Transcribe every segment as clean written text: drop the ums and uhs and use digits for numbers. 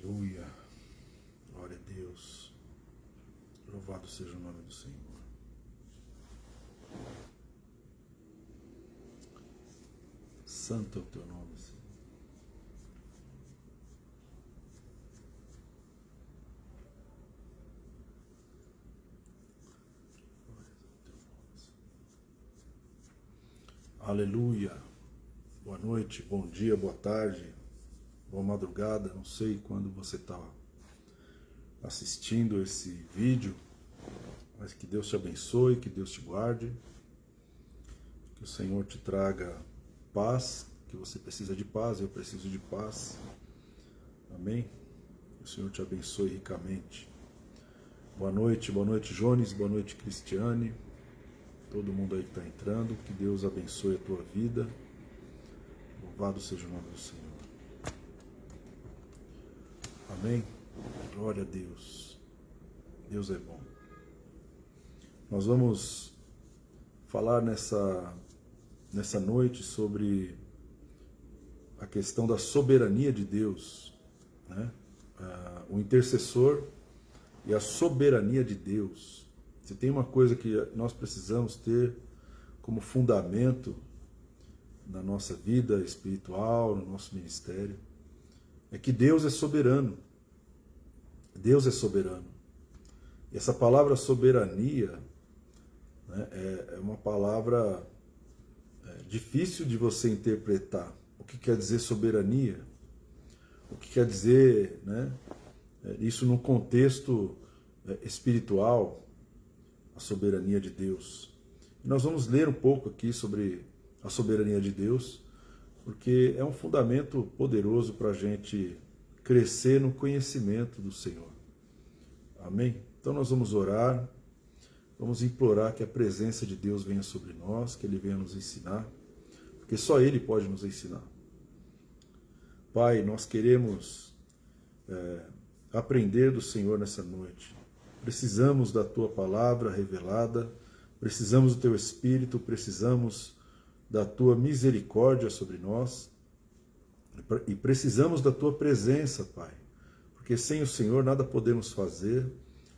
Aleluia, glória a Deus, louvado seja o nome do Senhor. Santo é o teu nome, Senhor. Glória ao teu nome, Senhor. Aleluia, boa noite, bom dia, boa tarde, boa madrugada, não sei quando você está assistindo esse vídeo, mas que Deus te abençoe, que Deus te guarde, que o Senhor te traga paz, que você precisa de paz, eu preciso de paz, amém? Que o Senhor te abençoe ricamente. Boa noite Jones, boa noite Cristiane, todo mundo aí que está entrando, que Deus abençoe a tua vida, louvado seja o nome do Senhor. Amém? Glória a Deus. Deus é bom. Nós vamos falar nessa noite sobre a questão da soberania de Deus, né? O intercessor e a soberania de Deus. Se tem uma coisa que nós precisamos ter como fundamento na nossa vida espiritual, no nosso ministério, é que Deus é soberano. Deus é soberano. E essa palavra soberania, né, é uma palavra difícil de você interpretar. O que quer dizer soberania? O que quer dizer, né, isso no contexto espiritual, a soberania de Deus. E nós vamos ler um pouco aqui sobre a soberania de Deus, porque é um fundamento poderoso para a gente crescer no conhecimento do Senhor. Amém? Então nós vamos orar, vamos implorar que a presença de Deus venha sobre nós, que Ele venha nos ensinar, porque só Ele pode nos ensinar. Pai, nós queremos aprender do Senhor nessa noite. Precisamos da Tua palavra revelada, precisamos do Teu Espírito, precisamos da Tua misericórdia sobre nós e precisamos da Tua presença, Pai, porque sem o Senhor nada podemos fazer,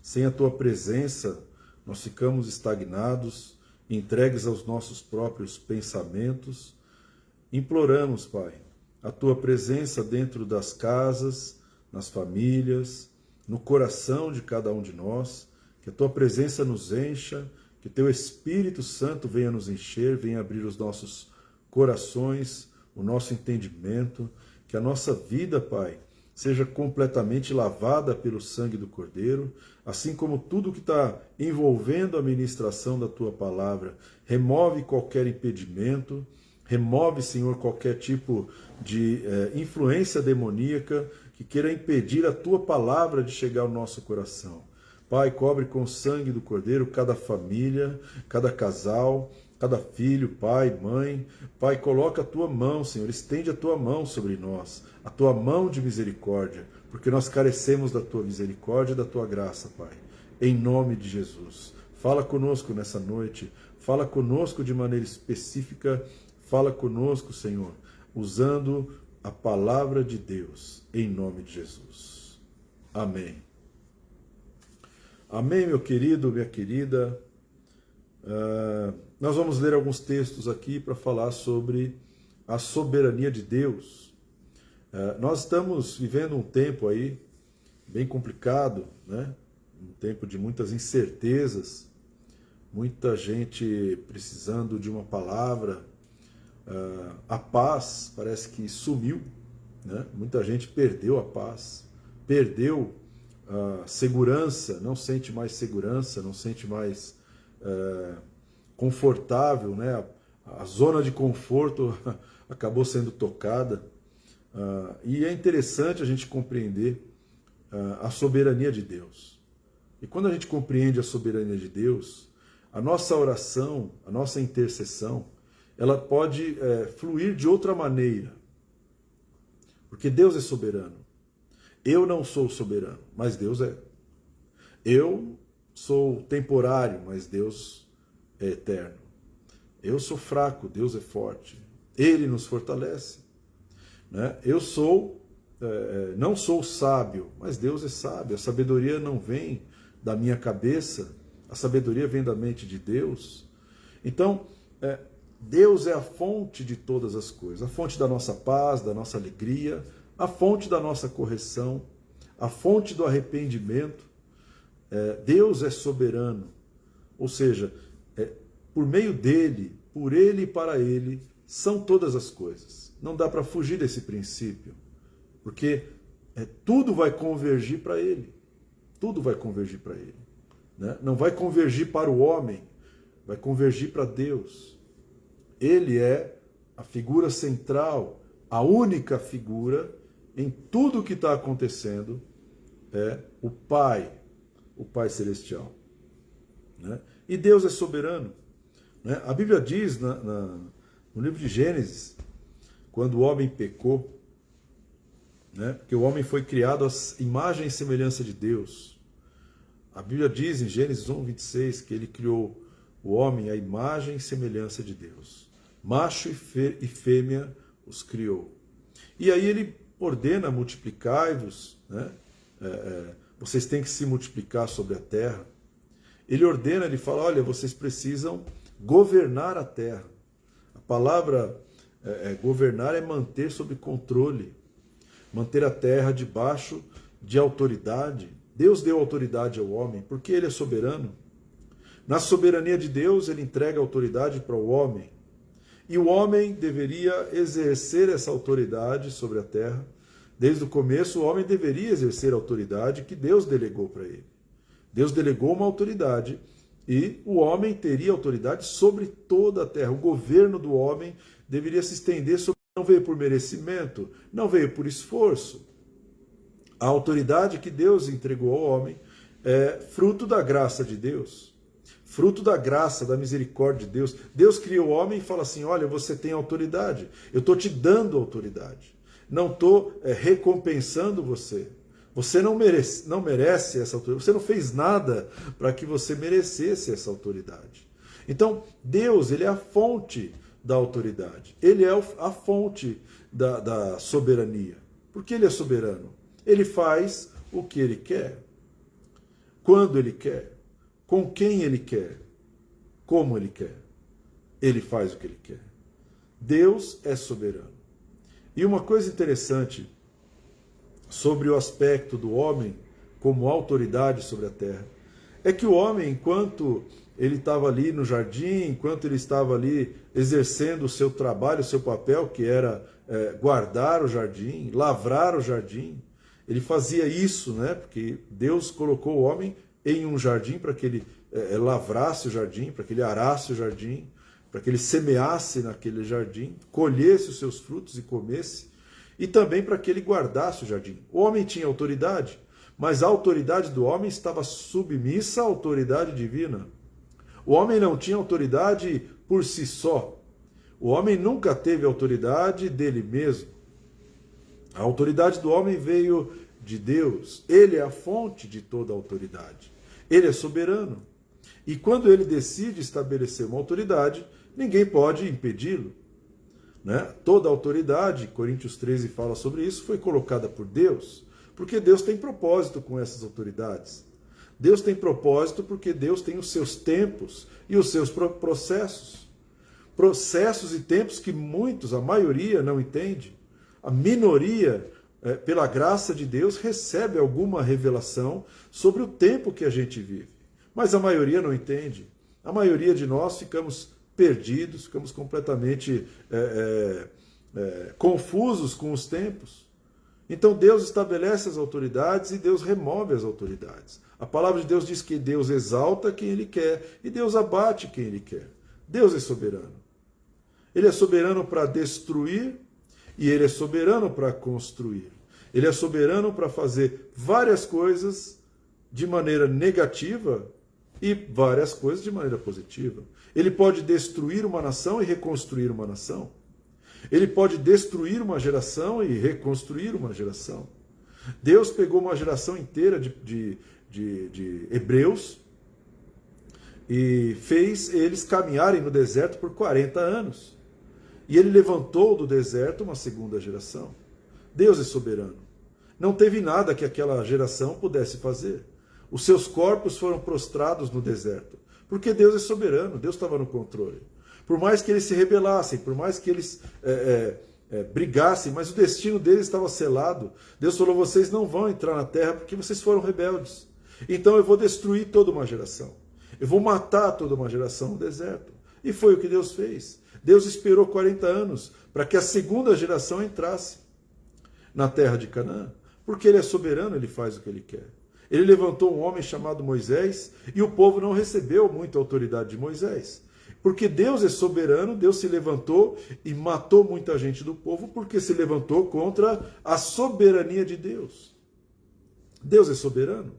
sem a Tua presença nós ficamos estagnados, entregues aos nossos próprios pensamentos. Imploramos, Pai, a Tua presença dentro das casas, nas famílias, no coração de cada um de nós, que a Tua presença nos encha, que Teu Espírito Santo venha nos encher, venha abrir os nossos corações, o nosso entendimento, que a nossa vida, Pai, seja completamente lavada pelo sangue do Cordeiro, assim como tudo que está envolvendo a ministração da Tua palavra. Remove qualquer impedimento, remove, Senhor, qualquer tipo de influência demoníaca que queira impedir a Tua palavra de chegar ao nosso coração. Pai, cobre com o sangue do Cordeiro cada família, cada casal, cada filho, pai, mãe. Pai, coloca a Tua mão, Senhor, estende a Tua mão sobre nós, a Tua mão de misericórdia, porque nós carecemos da Tua misericórdia e da Tua graça, Pai. Em nome de Jesus. Fala conosco nessa noite, fala conosco de maneira específica, fala conosco, Senhor, usando a palavra de Deus, em nome de Jesus. Amém. Amém, meu querido, minha querida. Nós vamos ler alguns textos aqui para falar sobre a soberania de Deus. Nós estamos vivendo um tempo aí bem complicado, né? Um tempo de muitas incertezas, muita gente precisando de uma palavra. A paz parece que sumiu, né? Muita gente perdeu a paz, perdeu a segurança, não sente mais segurança, não sente mais confortável, né? A zona de conforto acabou sendo tocada. E é interessante a gente compreender a soberania de Deus. E quando a gente compreende a soberania de Deus, a nossa oração, a nossa intercessão, ela pode fluir de outra maneira. Porque Deus é soberano. Eu não sou soberano, mas Deus é. Eu sou temporário, mas Deus é eterno. Eu sou fraco, Deus é forte. Ele nos fortalece, né? Eu sou não sou sábio, mas Deus é sábio. A sabedoria não vem da minha cabeça, a sabedoria vem da mente de Deus. Então, Deus é a fonte de todas as coisas, a fonte da nossa paz, da nossa alegria, a fonte da nossa correção, a fonte do arrependimento. Deus é soberano, ou seja, por meio dele, por ele e para ele, são todas as coisas. Não dá para fugir desse princípio, porque tudo vai convergir para ele. Tudo vai convergir para ele. Né? Não vai convergir para o homem, vai convergir para Deus. Ele é a figura central, a única figura em tudo o que está acontecendo, é o Pai Celestial. Né? E Deus é soberano. Né? A Bíblia diz no livro de Gênesis, quando o homem pecou, né? Porque o homem foi criado à imagem e semelhança de Deus. A Bíblia diz em Gênesis 1:26 que ele criou o homem à imagem e semelhança de Deus. Macho e fêmea os criou. E aí ele ordena: multiplicai-vos, né? Vocês têm que se multiplicar sobre a terra. Ele ordena, ele fala: olha, vocês precisam governar a terra. A palavra governar é manter sob controle, manter a terra debaixo de autoridade. Deus deu autoridade ao homem porque ele é soberano. Na soberania de Deus, ele entrega a autoridade para o homem. E o homem deveria exercer essa autoridade sobre a terra. Desde o começo, o homem deveria exercer a autoridade que Deus delegou para ele. Deus delegou uma autoridade e o homem teria autoridade sobre toda a terra. O governo do homem deveria se estender sobre... Não veio por merecimento, não veio por esforço. A autoridade que Deus entregou ao homem é fruto da graça de Deus, fruto da graça, da misericórdia de Deus. Deus cria o homem e fala assim: olha, você tem autoridade, eu estou te dando autoridade, não estou recompensando você. Você não merece essa autoridade, você não fez nada para que você merecesse essa autoridade. Então, Deus, ele é a fonte da autoridade, ele é a fonte da soberania. Porque ele é soberano. Ele faz o que ele quer, quando ele quer, com quem ele quer, como ele quer. Ele faz o que ele quer. Deus é soberano. E uma coisa interessante sobre o aspecto do homem como autoridade sobre a terra é que o homem, enquanto ele estava ali no jardim, enquanto ele estava ali exercendo o seu trabalho, o seu papel, que era guardar o jardim, lavrar o jardim, ele fazia isso, né? Porque Deus colocou o homem em um jardim para que ele lavrasse o jardim, para que ele arasse o jardim, para que ele semeasse naquele jardim, colhesse os seus frutos e comesse, e também para que ele guardasse o jardim. O homem tinha autoridade, mas a autoridade do homem estava submissa à autoridade divina. O homem não tinha autoridade por si só. O homem nunca teve autoridade dele mesmo. A autoridade do homem veio de Deus. Ele é a fonte de toda a autoridade. Ele é soberano. E quando ele decide estabelecer uma autoridade, ninguém pode impedi-lo. Né? Toda a autoridade, Coríntios 13 fala sobre isso, foi colocada por Deus, porque Deus tem propósito com essas autoridades. Deus tem propósito porque Deus tem os seus tempos e os seus processos. Processos e tempos que muitos, a maioria, não entende. A minoria, pela graça de Deus, recebe alguma revelação sobre o tempo que a gente vive. Mas a maioria não entende. A maioria de nós ficamos perdidos, ficamos completamente confusos com os tempos. Então Deus estabelece as autoridades e Deus remove as autoridades. A palavra de Deus diz que Deus exalta quem Ele quer e Deus abate quem Ele quer. Deus é soberano. Ele é soberano para destruir e Ele é soberano para construir. Ele é soberano para fazer várias coisas de maneira negativa e várias coisas de maneira positiva. Ele pode destruir uma nação e reconstruir uma nação. Ele pode destruir uma geração e reconstruir uma geração. Deus pegou uma geração inteira de hebreus e fez eles caminharem no deserto por 40 anos. E ele levantou do deserto uma segunda geração. Deus é soberano. Não teve nada que aquela geração pudesse fazer. Os seus corpos foram prostrados no deserto. Porque Deus é soberano, Deus estava no controle. Por mais que eles se rebelassem, por mais que eles brigassem, mas o destino deles estava selado. Deus falou, vocês não vão entrar na terra porque vocês foram rebeldes. Então eu vou destruir toda uma geração. Eu vou matar toda uma geração no deserto. E foi o que Deus fez. Deus esperou 40 anos para que a segunda geração entrasse na terra de Canaã. Porque Ele é soberano, Ele faz o que Ele quer. Ele levantou um homem chamado Moisés e o povo não recebeu muita autoridade de Moisés. Porque Deus é soberano, Deus se levantou e matou muita gente do povo porque se levantou contra a soberania de Deus. Deus é soberano.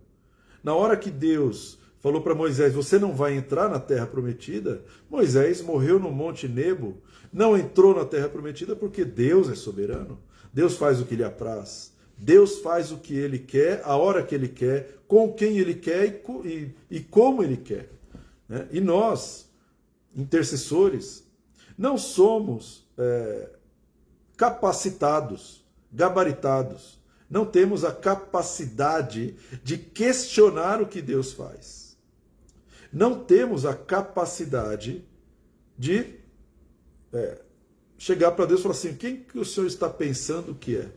Na hora que Deus falou para Moisés, você não vai entrar na terra prometida, Moisés morreu no Monte Nebo, não entrou na terra prometida porque Deus é soberano. Deus faz o que lhe apraz. Deus faz o que Ele quer, a hora que Ele quer, com quem Ele quer e como Ele quer. Né? E nós, intercessores, não somos capacitados, gabaritados. Não temos a capacidade de questionar o que Deus faz. Não temos a capacidade de chegar para Deus e falar assim, quem que o Senhor está pensando que é?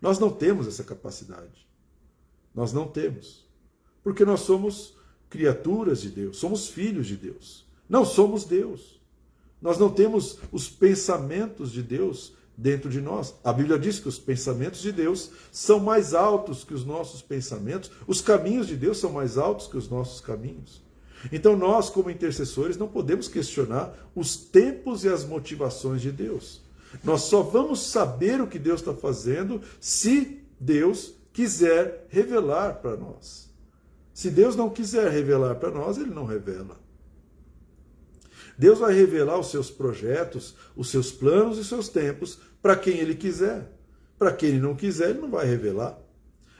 Nós não temos essa capacidade. Nós não temos. Porque nós somos criaturas de Deus, somos filhos de Deus. Não somos Deus. Nós não temos os pensamentos de Deus dentro de nós. A Bíblia diz que os pensamentos de Deus são mais altos que os nossos pensamentos. Os caminhos de Deus são mais altos que os nossos caminhos. Então nós, como intercessores, não podemos questionar os tempos e as motivações de Deus. Nós só vamos saber o que Deus está fazendo se Deus quiser revelar para nós. Se Deus não quiser revelar para nós, Ele não revela. Deus vai revelar os seus projetos, os seus planos e os seus tempos para quem Ele quiser. Para quem Ele não quiser, Ele não vai revelar.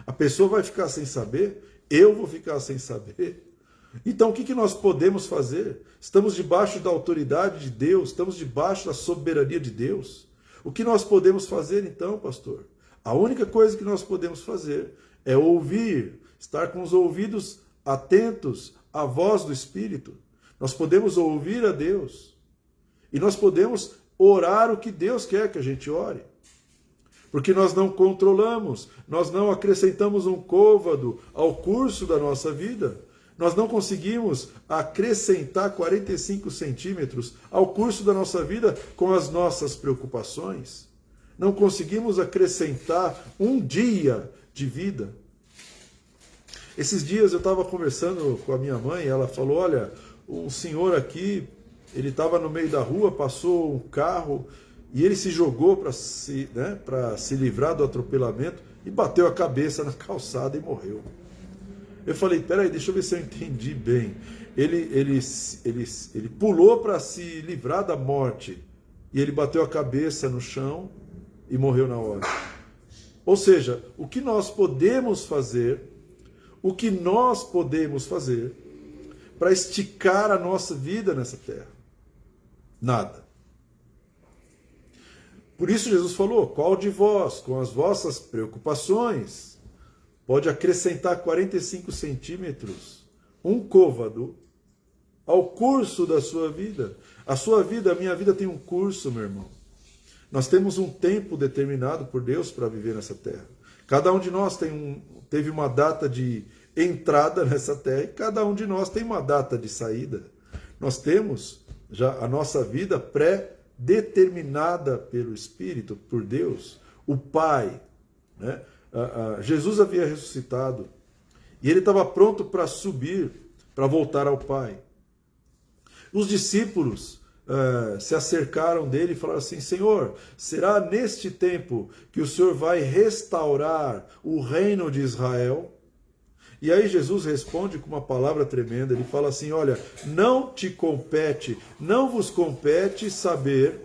A pessoa vai ficar sem saber, eu vou ficar sem saber. Então o que nós podemos fazer? Estamos debaixo da autoridade de Deus, estamos debaixo da soberania de Deus. O que nós podemos fazer então, pastor? A única coisa que nós podemos fazer é ouvir, estar com os ouvidos atentos à voz do Espírito. Nós podemos ouvir a Deus e nós podemos orar o que Deus quer que a gente ore. Porque nós não controlamos, nós não acrescentamos um côvado ao curso da nossa vida. Nós não conseguimos acrescentar 45 centímetros ao curso da nossa vida com as nossas preocupações. Não conseguimos acrescentar um dia de vida. Esses dias eu estava conversando com a minha mãe, ela falou, olha, um senhor aqui, ele estava no meio da rua, passou um carro e ele se jogou para se livrar do atropelamento e bateu a cabeça na calçada e morreu. Eu falei, peraí, deixa eu ver se eu entendi bem. Ele pulou para se livrar da morte e ele bateu a cabeça no chão e morreu na hora. Ou seja, o que nós podemos fazer para esticar a nossa vida nessa terra? Nada. Por isso Jesus falou, qual de vós, com as vossas preocupações, pode acrescentar 45 centímetros, um côvado, ao curso da sua vida? A sua vida, a minha vida tem um curso, meu irmão. Nós temos um tempo determinado por Deus para viver nessa terra. Cada um de nós teve uma data de entrada nessa terra e cada um de nós tem uma data de saída. Nós temos já a nossa vida pré-determinada pelo Espírito, por Deus, o Pai, né? Jesus havia ressuscitado e ele estava pronto para subir, para voltar ao Pai. Os discípulos se acercaram dele e falaram assim, Senhor, será neste tempo que o Senhor vai restaurar o reino de Israel? E aí Jesus responde com uma palavra tremenda, ele fala assim, olha, não vos compete saber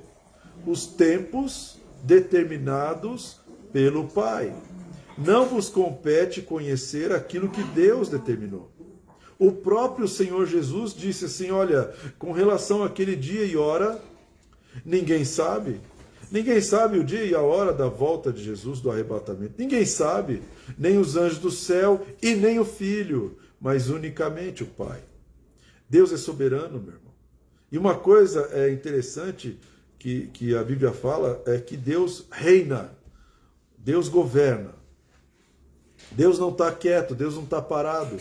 os tempos determinados pelo Pai. Não vos compete conhecer aquilo que Deus determinou. O próprio Senhor Jesus disse assim, olha, com relação àquele dia e hora, ninguém sabe, Ninguém sabe o dia e a hora da volta de Jesus, do arrebatamento. Ninguém sabe, nem os anjos do céu e nem o Filho, mas unicamente o Pai. Deus é soberano, meu irmão. E uma coisa interessante que a Bíblia fala é que Deus reina, Deus governa. Deus não está quieto, Deus não está parado.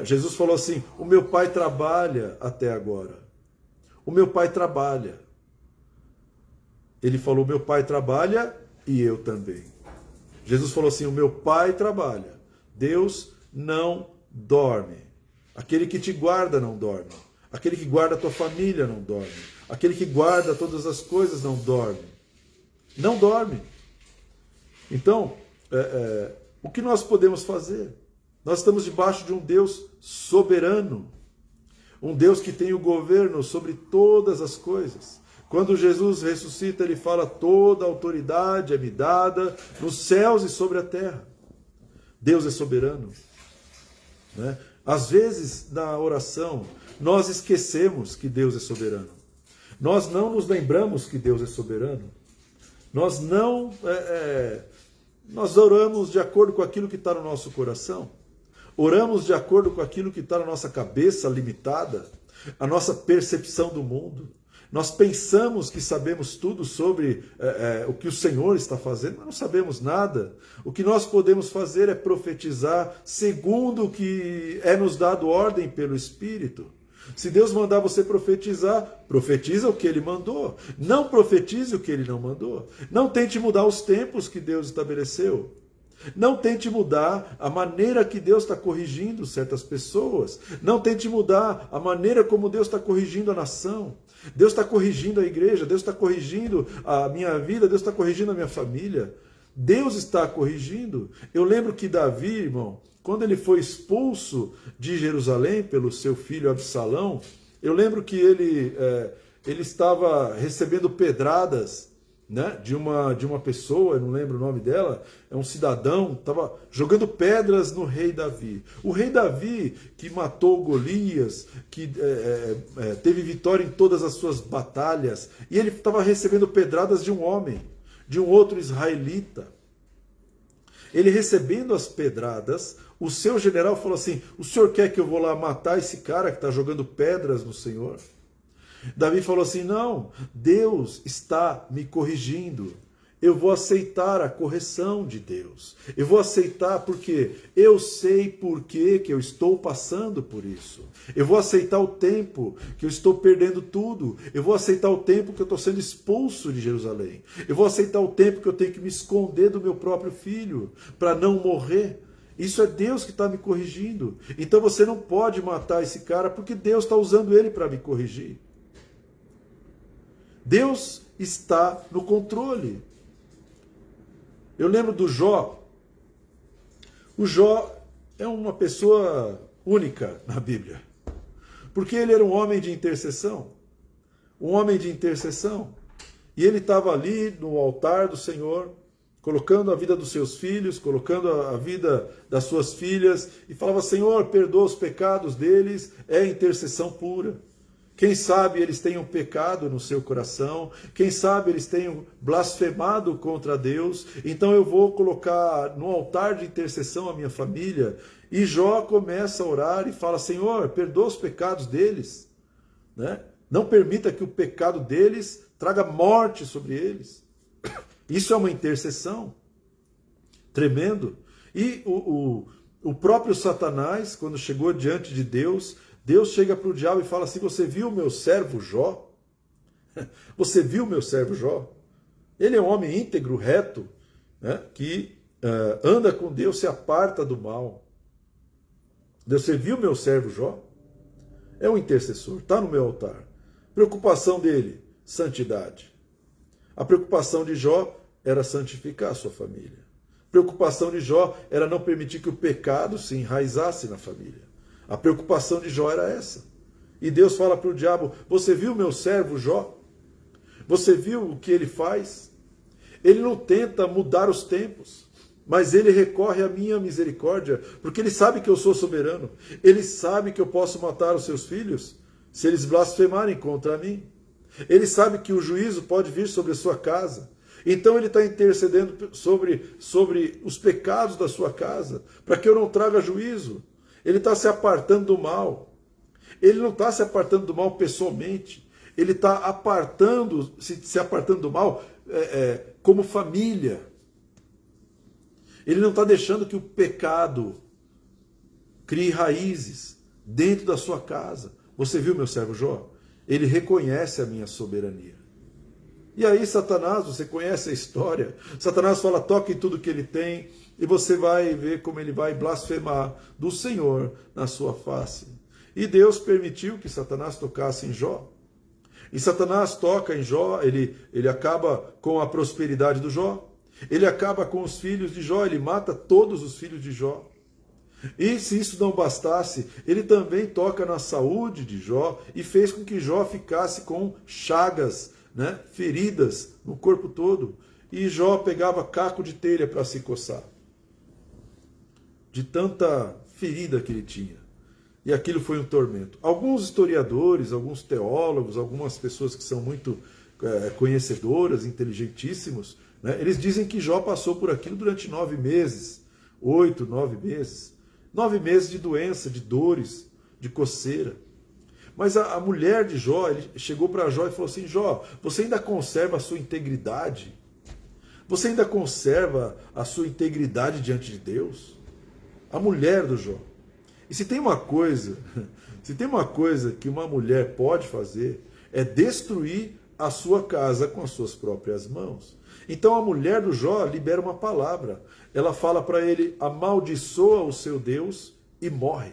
Jesus falou assim: o meu Pai trabalha até agora. O meu Pai trabalha. Ele falou: meu Pai trabalha e eu também. Jesus falou assim: o meu Pai trabalha. Deus não dorme. Aquele que te guarda não dorme. Aquele que guarda a tua família não dorme. Aquele que guarda todas as coisas não dorme. Não dorme. Então, o que nós podemos fazer? Nós estamos debaixo de um Deus soberano. Um Deus que tem o governo sobre todas as coisas. Quando Jesus ressuscita, ele fala: toda autoridade é me dada nos céus e sobre a terra. Deus é soberano. Né? Às vezes, na oração, nós esquecemos que Deus é soberano. Nós não nos lembramos que Deus é soberano. Nós não... nós oramos de acordo com aquilo que está no nosso coração. Oramos de acordo com aquilo que está na nossa cabeça limitada, a nossa percepção do mundo. Nós pensamos que sabemos tudo sobre o que o Senhor está fazendo, mas não sabemos nada. O que nós podemos fazer é profetizar segundo o que é nos dado ordem pelo Espírito. Se Deus mandar você profetizar, profetiza o que Ele mandou. Não profetize o que Ele não mandou. Não tente mudar os tempos que Deus estabeleceu. Não tente mudar a maneira que Deus está corrigindo certas pessoas. Não tente mudar a maneira como Deus está corrigindo a nação. Deus está corrigindo a igreja, Deus está corrigindo a minha vida, Deus está corrigindo a minha família. Deus está corrigindo. Eu lembro que Davi, irmão, quando ele foi expulso de Jerusalém pelo seu filho Absalão, eu lembro que ele estava recebendo pedradas, né, de uma pessoa, eu não lembro o nome dela, é um cidadão, estava jogando pedras no rei Davi. O rei Davi, que matou Golias, que teve vitória em todas as suas batalhas, e ele estava recebendo pedradas de um homem, de um outro israelita. Ele recebendo as pedradas, o seu general falou assim: o senhor quer que eu vou lá matar esse cara que está jogando pedras no Senhor? Davi falou assim: não, Deus está me corrigindo. Eu vou aceitar a correção de Deus. Eu vou aceitar porque eu sei por que eu estou passando por isso. Eu vou aceitar o tempo que eu estou perdendo tudo. Eu vou aceitar o tempo que eu estou sendo expulso de Jerusalém. Eu vou aceitar o tempo que eu tenho que me esconder do meu próprio filho para não morrer. Isso é Deus que está me corrigindo. Então você não pode matar esse cara porque Deus está usando ele para me corrigir. Deus está no controle. Eu lembro do Jó. O Jó é uma pessoa única na Bíblia. Porque ele era um homem de intercessão. Um homem de intercessão. E ele estava ali no altar do Senhor, colocando a vida dos seus filhos, colocando a vida das suas filhas, e falava: Senhor, perdoa os pecados deles, é intercessão pura. Quem sabe eles tenham pecado no seu coração, quem sabe eles tenham blasfemado contra Deus, então eu vou colocar no altar de intercessão a minha família. E Jó começa a orar e fala: Senhor, perdoa os pecados deles, né? Não permita que o pecado deles traga morte sobre eles. Isso é uma intercessão tremendo. E o próprio Satanás, quando chegou diante de Deus, Deus chega para o diabo e fala assim: você viu o meu servo Jó? Você viu o meu servo Jó? Ele é um homem íntegro, reto, né, que anda com Deus, se aparta do mal. Você viu o meu servo Jó? É um intercessor, está no meu altar. Preocupação dele, santidade. A preocupação de Jó era santificar a sua família. A preocupação de Jó era não permitir que o pecado se enraizasse na família. A preocupação de Jó era essa. E Deus fala para o diabo: você viu meu servo Jó? Você viu o que ele faz? Ele não tenta mudar os tempos, mas ele recorre à minha misericórdia, porque ele sabe que eu sou soberano. Ele sabe que eu posso matar os seus filhos se eles blasfemarem contra mim. Ele sabe que o juízo pode vir sobre a sua casa. Então ele está intercedendo sobre os pecados da sua casa, para que eu não traga juízo. Ele está se apartando do mal. Ele não está se apartando do mal pessoalmente. Ele está se apartando do mal como família. Ele não está deixando que o pecado crie raízes dentro da sua casa. Você viu meu servo Jó? Ele reconhece a minha soberania. E aí Satanás, você conhece a história, Satanás fala, toque em tudo que ele tem, e você vai ver como ele vai blasfemar do Senhor na sua face. E Deus permitiu que Satanás tocasse em Jó. E Satanás toca em Jó, ele acaba com a prosperidade do Jó, ele acaba com os filhos de Jó, ele mata todos os filhos de Jó. E se isso não bastasse, ele também toca na saúde de Jó e fez com que Jó ficasse com chagas, feridas no corpo todo. E Jó pegava caco de telha para se coçar, de tanta ferida que ele tinha. E aquilo foi um tormento. Alguns historiadores, alguns teólogos, algumas pessoas que são muito conhecedoras, inteligentíssimos, eles dizem que Jó passou por aquilo durante 9 meses, 8, 9 meses. 9 meses de doença, de dores, de coceira. Mas a mulher de Jó, ele chegou para Jó e falou assim, Jó, você ainda conserva a sua integridade? Você ainda conserva a sua integridade diante de Deus? A mulher do Jó. E se tem uma coisa que uma mulher pode fazer, é destruir a sua casa com as suas próprias mãos. Então a mulher do Jó libera uma palavra. Ela fala para ele, amaldiçoa o seu Deus e morre.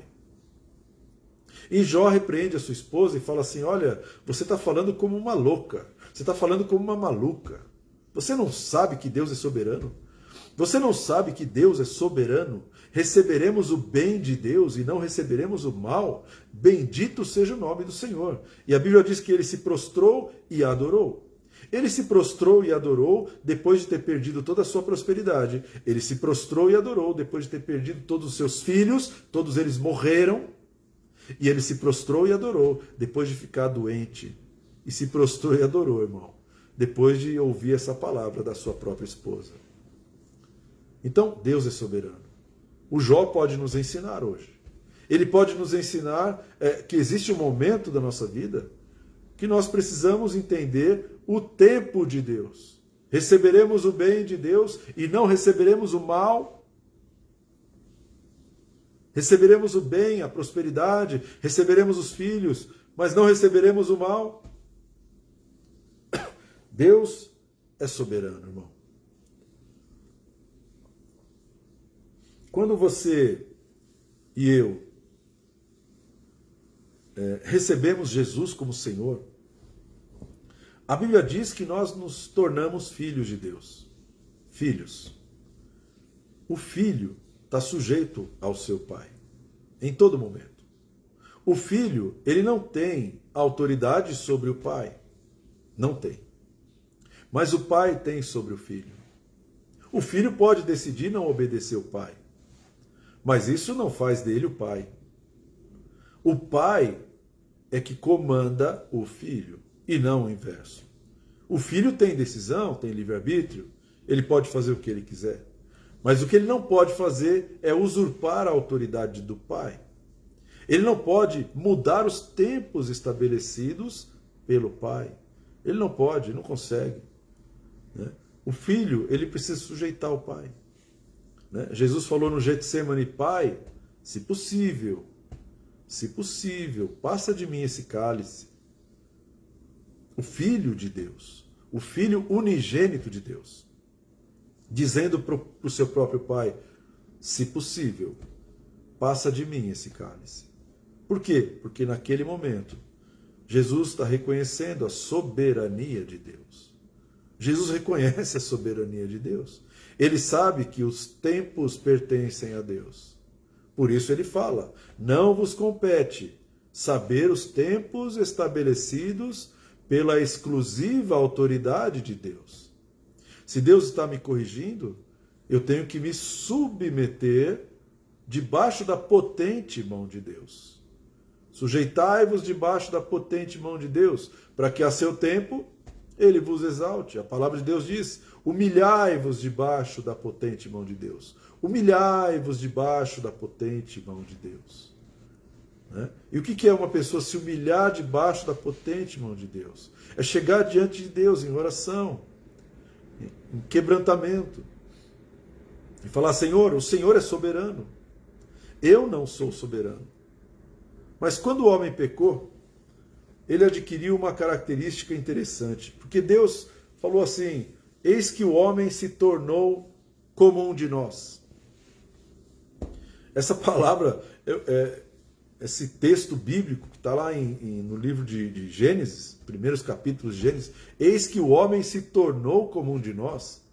E Jó repreende a sua esposa e fala assim, olha, você está falando como uma louca, você está falando como uma maluca. Você não sabe que Deus é soberano? Você não sabe que Deus é soberano? Receberemos o bem de Deus e não receberemos o mal? Bendito seja o nome do Senhor. E a Bíblia diz que ele se prostrou e adorou. Ele se prostrou e adorou depois de ter perdido toda a sua prosperidade. Ele se prostrou e adorou depois de ter perdido todos os seus filhos, todos eles morreram. E ele se prostrou e adorou depois de ficar doente. E se prostrou e adorou, irmão, depois de ouvir essa palavra da sua própria esposa. Então, Deus é soberano. O Jó pode nos ensinar hoje. Ele pode nos ensinar que existe um momento da nossa vida que nós precisamos entender o tempo de Deus. Receberemos o bem de Deus e não receberemos o mal. Receberemos o bem, a prosperidade, receberemos os filhos, mas não receberemos o mal. Deus é soberano, irmão. Quando você e eu recebemos Jesus como Senhor, a Bíblia diz que nós nos tornamos filhos de Deus. Filhos. O filho está sujeito ao seu pai, em todo momento. O filho, ele não tem autoridade sobre o pai. Não tem. Mas o pai tem sobre o filho. O filho pode decidir não obedecer o pai. Mas isso não faz dele o pai. O pai é que comanda o filho, e não o inverso. O filho tem decisão, tem livre-arbítrio, ele pode fazer o que ele quiser. Mas o que ele não pode fazer é usurpar a autoridade do pai. Ele não pode mudar os tempos estabelecidos pelo pai. Ele não pode, não consegue. O filho, ele precisa sujeitar o pai. Jesus falou no Getsemane, pai, se possível, passa de mim esse cálice. O Filho de Deus, o Filho unigênito de Deus, dizendo para o seu próprio pai, se possível, passa de mim esse cálice. Por quê? Porque naquele momento, Jesus está reconhecendo a soberania de Deus. Jesus reconhece a soberania de Deus. Ele sabe que os tempos pertencem a Deus. Por isso ele fala, não vos compete saber os tempos estabelecidos pela exclusiva autoridade de Deus. Se Deus está me corrigindo, eu tenho que me submeter debaixo da potente mão de Deus. Sujeitai-vos debaixo da potente mão de Deus, para que a seu tempo ele vos exalte. A palavra de Deus diz: humilhai-vos debaixo da potente mão de Deus. Humilhai-vos debaixo da potente mão de Deus. Né? E o que é uma pessoa se humilhar debaixo da potente mão de Deus? É chegar diante de Deus em oração, em quebrantamento, e falar: Senhor, o Senhor é soberano, eu não sou soberano. Mas quando o homem pecou, ele adquiriu uma característica interessante, porque Deus falou assim: eis que o homem se tornou como um de nós. Essa palavra, esse texto bíblico que está lá no livro de Gênesis, primeiros capítulos de Gênesis, eis que o homem se tornou como um de nós.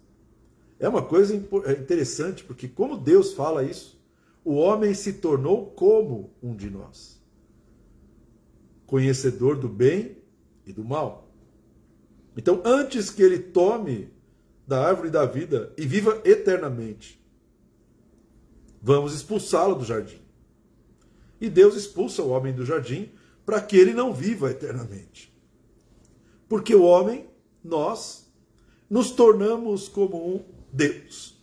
É uma coisa interessante, porque como Deus fala isso, o homem se tornou como um de nós, conhecedor do bem e do mal. Então, antes que ele tome da árvore da vida e viva eternamente, vamos expulsá-lo do jardim. E Deus expulsa o homem do jardim para que ele não viva eternamente. Porque o homem, nós, nos tornamos como um Deus.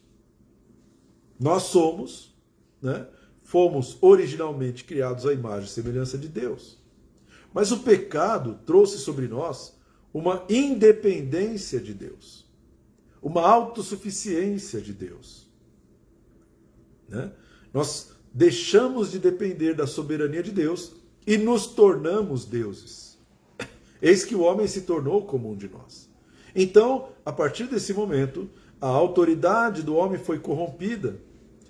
Nós somos, né, fomos originalmente criados à imagem e semelhança de Deus. Mas o pecado trouxe sobre nós uma independência de Deus, uma autossuficiência de Deus. Né? Nós deixamos de depender da soberania de Deus e nos tornamos deuses. Eis que o homem se tornou como um de nós. Então, a partir desse momento, a autoridade do homem foi corrompida.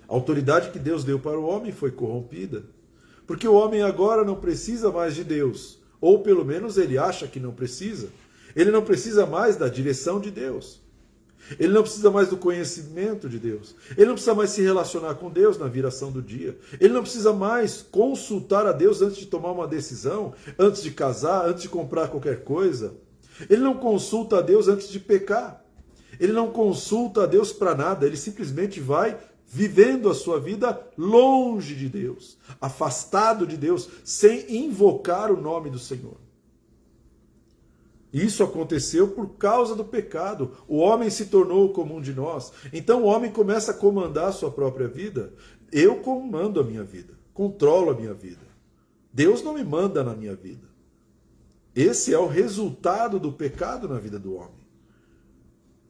A autoridade que Deus deu para o homem foi corrompida. Porque o homem agora não precisa mais de Deus, ou pelo menos ele acha que não precisa. Ele não precisa mais da direção de Deus. Ele não precisa mais do conhecimento de Deus. Ele não precisa mais se relacionar com Deus na viração do dia. Ele não precisa mais consultar a Deus antes de tomar uma decisão, antes de casar, antes de comprar qualquer coisa. Ele não consulta a Deus antes de pecar. Ele não consulta a Deus para nada. Ele simplesmente vai vivendo a sua vida longe de Deus, afastado de Deus, sem invocar o nome do Senhor. Isso aconteceu por causa do pecado. O homem se tornou como um de nós. Então o homem começa a comandar a sua própria vida. Eu comando a minha vida, controlo a minha vida. Deus não me manda na minha vida. Esse é o resultado do pecado na vida do homem.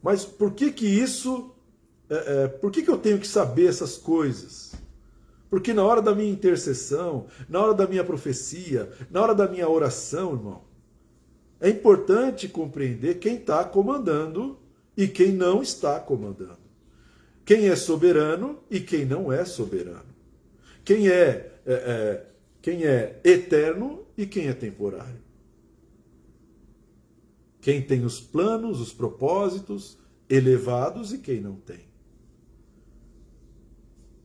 Mas por que isso... por que eu tenho que saber essas coisas? Porque na hora da minha intercessão, na hora da minha profecia, na hora da minha oração, irmão, é importante compreender quem está comandando e quem não está comandando. Quem é soberano e quem não é soberano. Quem é eterno e quem é temporário. Quem tem os planos, os propósitos elevados e quem não tem.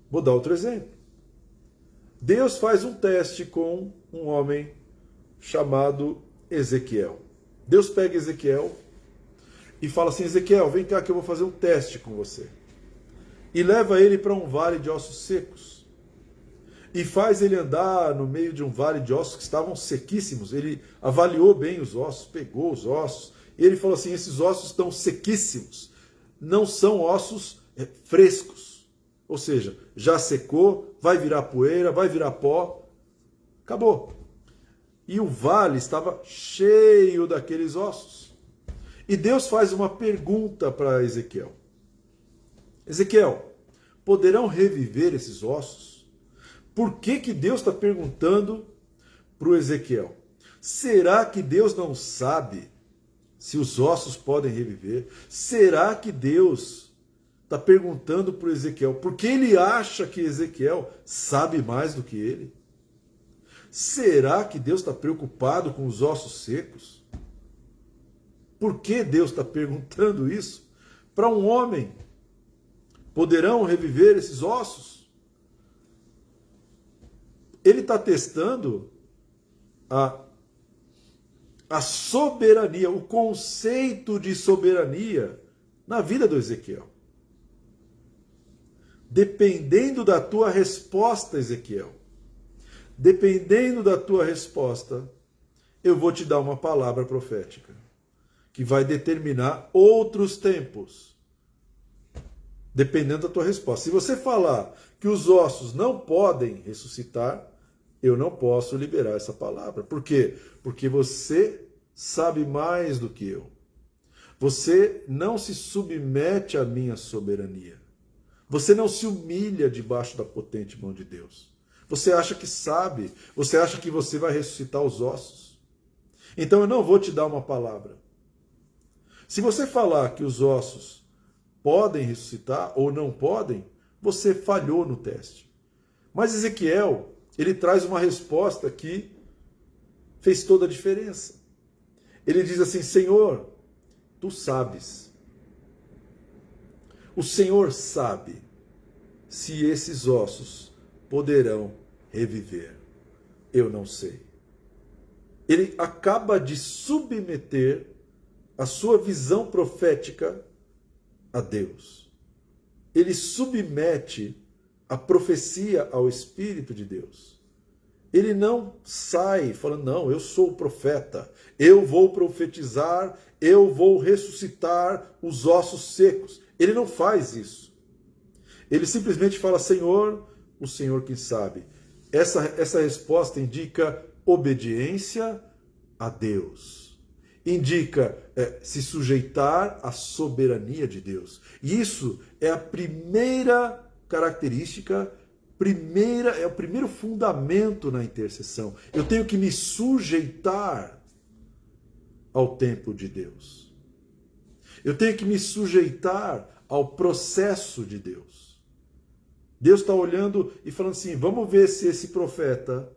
Vou dar outro exemplo. Deus faz um teste com um homem chamado Ezequiel. Deus pega Ezequiel e fala assim: Ezequiel, vem cá que eu vou fazer um teste com você. E leva ele para um vale de ossos secos. E faz ele andar no meio de um vale de ossos que estavam sequíssimos. Ele avaliou bem os ossos, pegou os ossos. E ele falou assim: esses ossos estão sequíssimos. Não são ossos frescos. Ou seja, já secou, vai virar poeira, vai virar pó. Acabou. E o vale estava cheio daqueles ossos. E Deus faz uma pergunta para Ezequiel. Ezequiel, poderão reviver esses ossos? Por que Deus está perguntando para o Ezequiel? Será que Deus não sabe se os ossos podem reviver? Será que Deus está perguntando para o Ezequiel porque ele acha que Ezequiel sabe mais do que ele? Será que Deus está preocupado com os ossos secos? Por que Deus está perguntando isso? Para um homem, poderão reviver esses ossos? Ele está testando a soberania, o conceito de soberania na vida do Ezequiel. Dependendo da tua resposta, Ezequiel, dependendo da tua resposta, eu vou te dar uma palavra profética que vai determinar outros tempos, dependendo da tua resposta. Se você falar que os ossos não podem ressuscitar, eu não posso liberar essa palavra. Por quê? Porque você sabe mais do que eu. Você não se submete à minha soberania. Você não se humilha debaixo da potente mão de Deus. Você acha que sabe, você acha que você vai ressuscitar os ossos. Então eu não vou te dar uma palavra. Se você falar que os ossos podem ressuscitar ou não podem, você falhou no teste. Mas Ezequiel, ele traz uma resposta que fez toda a diferença. Ele diz assim: Senhor, tu sabes. O Senhor sabe se esses ossos poderão reviver. Eu não sei. Ele acaba de submeter a sua visão profética a Deus. Ele submete a profecia ao Espírito de Deus. Ele não sai falando, não, eu sou o profeta, eu vou profetizar, eu vou ressuscitar os ossos secos. Ele não faz isso. Ele simplesmente fala, Senhor, o Senhor quem sabe. Essa resposta indica obediência a Deus. Indica se sujeitar à soberania de Deus. E isso é a primeira característica, é o primeiro fundamento na intercessão. Eu tenho que me sujeitar ao tempo de Deus. Eu tenho que me sujeitar ao processo de Deus. Deus está olhando e falando assim, vamos ver se esse profeta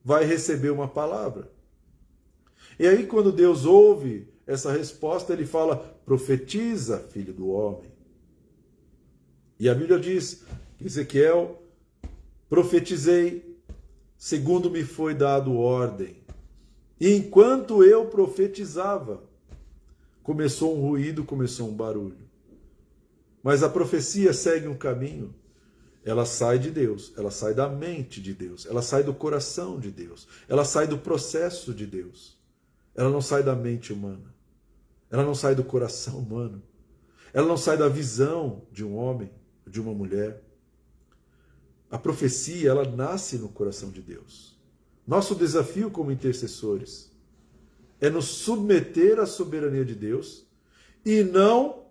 vai receber uma palavra. E aí quando Deus ouve essa resposta, ele fala, profetiza, filho do homem. E a Bíblia diz, Ezequiel, profetizei, segundo me foi dado ordem. E enquanto eu profetizava, começou um ruído, começou um barulho. Mas a profecia segue um caminho. Ela sai de Deus, ela sai da mente de Deus, ela sai do coração de Deus, ela sai do processo de Deus. Ela não sai da mente humana, ela não sai do coração humano, ela não sai da visão de um homem, de uma mulher. A profecia, ela nasce no coração de Deus. Nosso desafio como intercessores é nos submeter à soberania de Deus e não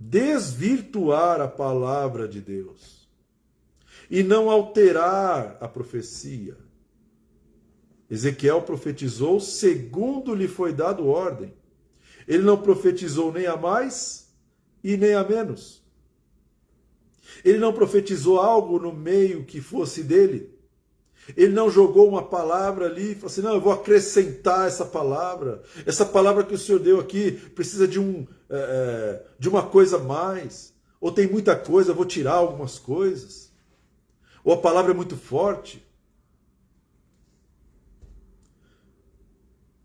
desvirtuar a palavra de Deus e não alterar a profecia. Ezequiel profetizou segundo lhe foi dado ordem. Ele não profetizou nem a mais e nem a menos. Ele não profetizou algo no meio que fosse dele. Ele não jogou uma palavra ali e falou assim, não, eu vou acrescentar essa palavra que o Senhor deu aqui precisa de uma coisa a mais, ou tem muita coisa, eu vou tirar algumas coisas, ou a palavra é muito forte.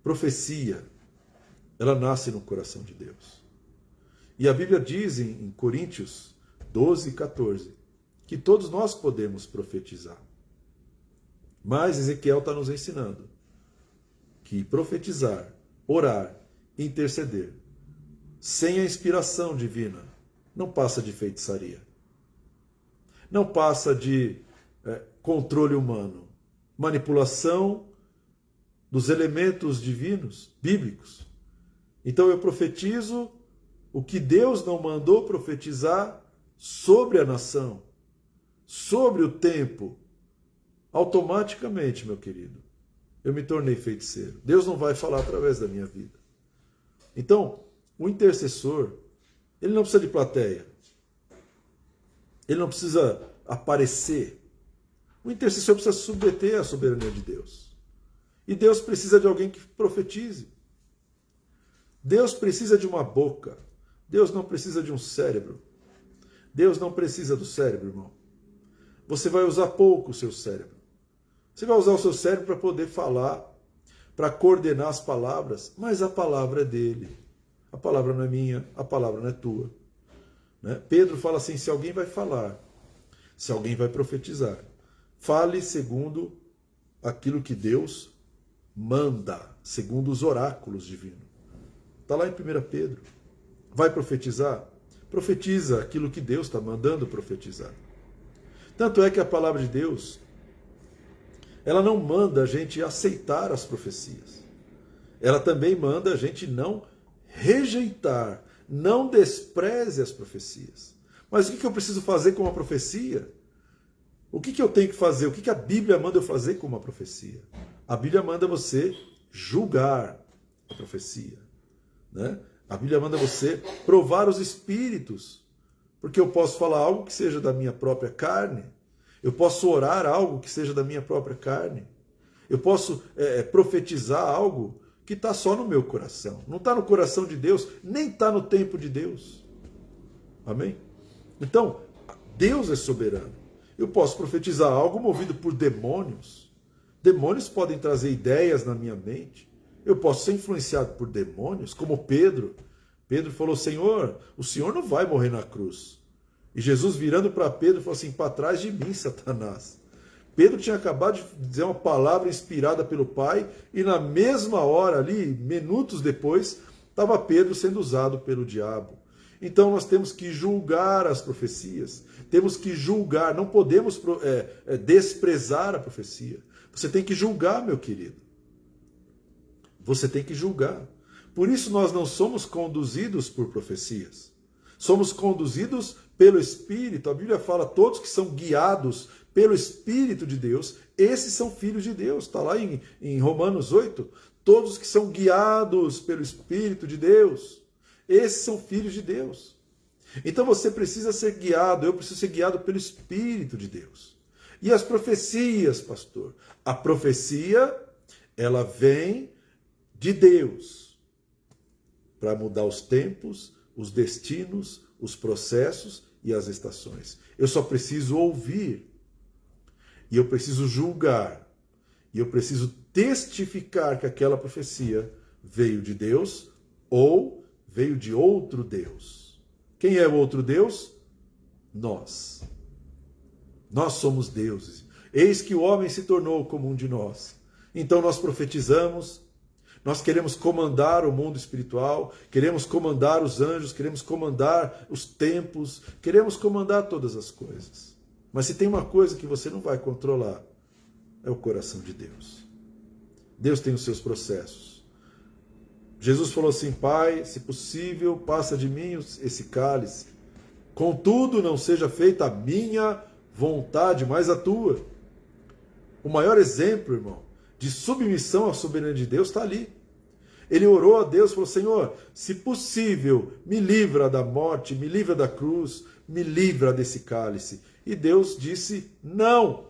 Profecia, ela nasce no coração de Deus. E a Bíblia diz em Coríntios 12, 14, que todos nós podemos profetizar. Mas Ezequiel está nos ensinando que profetizar, orar, interceder, sem a inspiração divina, não passa de feitiçaria. Não passa de controle humano, manipulação dos elementos divinos, bíblicos. Então eu profetizo o que Deus não mandou profetizar sobre a nação, sobre o tempo. Automaticamente, meu querido, eu me tornei feiticeiro. Deus não vai falar através da minha vida. Então, o intercessor, ele não precisa de plateia. Ele não precisa aparecer. O intercessor precisa submeter à soberania de Deus. E Deus precisa de alguém que profetize. Deus precisa de uma boca. Deus não precisa de um cérebro. Deus não precisa do cérebro, irmão. Você vai usar pouco o seu cérebro. Você vai usar o seu cérebro para poder falar, para coordenar as palavras, mas a palavra é dele. A palavra não é minha, a palavra não é tua. Né? Pedro fala assim, se alguém vai falar, se alguém vai profetizar, fale segundo aquilo que Deus manda, segundo os oráculos divinos. Está lá em 1 Pedro. Vai profetizar? Profetiza aquilo que Deus está mandando profetizar. Tanto é que a palavra de Deus, ela não manda a gente aceitar as profecias. Ela também manda a gente não rejeitar, não despreze as profecias. Mas o que eu preciso fazer com uma profecia? O que eu tenho que fazer? O que a Bíblia manda eu fazer com uma profecia? A Bíblia manda você julgar a profecia, né? A Bíblia manda você provar os espíritos, porque eu posso falar algo que seja da minha própria carne, eu posso orar algo que seja da minha própria carne, eu posso profetizar algo que está só no meu coração, não está no coração de Deus, nem está no tempo de Deus. Amém? Então, Deus é soberano. Eu posso profetizar algo movido por demônios. Demônios podem trazer ideias na minha mente. Eu posso ser influenciado por demônios, como Pedro. Pedro falou, Senhor, o Senhor não vai morrer na cruz. E Jesus, virando para Pedro, falou assim, para trás de mim, Satanás. Pedro tinha acabado de dizer uma palavra inspirada pelo Pai, e na mesma hora ali, minutos depois, estava Pedro sendo usado pelo diabo. Então nós temos que julgar as profecias, temos que julgar, não podemos desprezar a profecia. Você tem que julgar, meu querido. Você tem que julgar. Por isso nós não somos conduzidos por profecias. Somos conduzidos pelo Espírito. A Bíblia fala, todos que são guiados pelo Espírito de Deus, esses são filhos de Deus. Está lá em Romanos 8. Todos que são guiados pelo Espírito de Deus, esses são filhos de Deus. Então você precisa ser guiado, eu preciso ser guiado pelo Espírito de Deus. E as profecias, pastor? A profecia, ela vem de Deus para mudar os tempos, os destinos, os processos e as estações. Eu só preciso ouvir, e eu preciso julgar, e eu preciso testificar que aquela profecia veio de Deus ou veio de outro Deus. Quem é o outro Deus? Nós. Nós somos deuses. Eis que o homem se tornou como um de nós. Então nós profetizamos, nós queremos comandar o mundo espiritual, queremos comandar os anjos, queremos comandar os tempos, queremos comandar todas as coisas. Mas se tem uma coisa que você não vai controlar, é o coração de Deus. Deus tem os seus processos. Jesus falou assim, Pai, se possível, passa de mim esse cálice. Contudo, não seja feita a minha vontade, mas a tua. O maior exemplo, irmão, de submissão à soberania de Deus está ali. Ele orou a Deus e falou, Senhor, se possível, me livra da morte, me livra da cruz, me livra desse cálice. E Deus disse, não.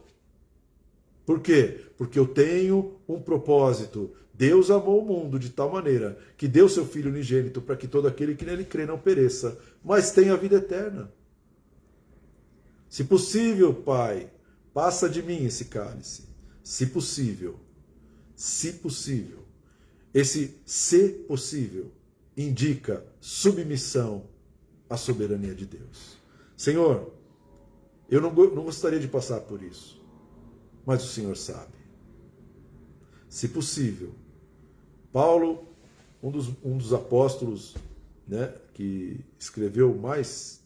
Por quê? Porque eu tenho um propósito. Deus amou o mundo de tal maneira que deu seu Filho unigênito para que todo aquele que nele crê não pereça, mas tenha a vida eterna. Se possível, Pai, passa de mim esse cálice. Se possível. Se possível. Esse se possível indica submissão à soberania de Deus. Senhor, eu não gostaria de passar por isso, mas o Senhor sabe. Se possível. Paulo, um dos apóstolos, né, que escreveu mais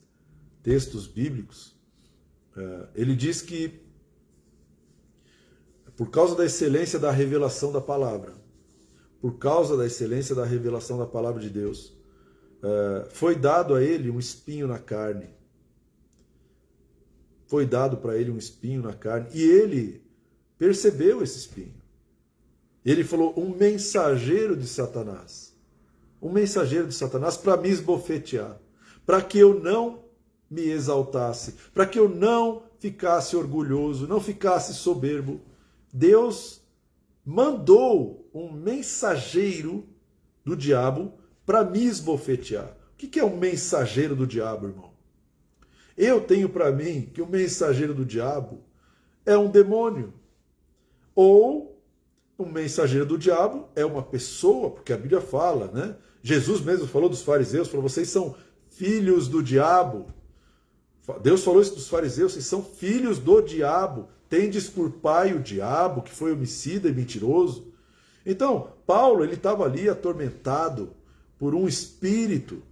textos bíblicos, ele diz que por causa da excelência da revelação da palavra, por causa da excelência da revelação da palavra de Deus, foi dado a ele um espinho na carne. Foi dado para ele um espinho na carne. E ele percebeu esse espinho. Ele falou, um mensageiro de Satanás. Um mensageiro de Satanás para me esbofetear. Para que eu não me exaltasse. Para que eu não ficasse orgulhoso, não ficasse soberbo. Deus mandou um mensageiro do diabo para me esbofetear. O que é um mensageiro do diabo, irmão? Eu tenho para mim que o mensageiro do diabo é um demônio. Ou um mensageiro do diabo é uma pessoa, porque a Bíblia fala, né? Jesus mesmo falou dos fariseus, falou, vocês são filhos do diabo. Deus falou isso dos fariseus, vocês são filhos do diabo, tendes por pai o diabo, que foi homicida e mentiroso. Então, Paulo, ele estava ali atormentado por um espírito,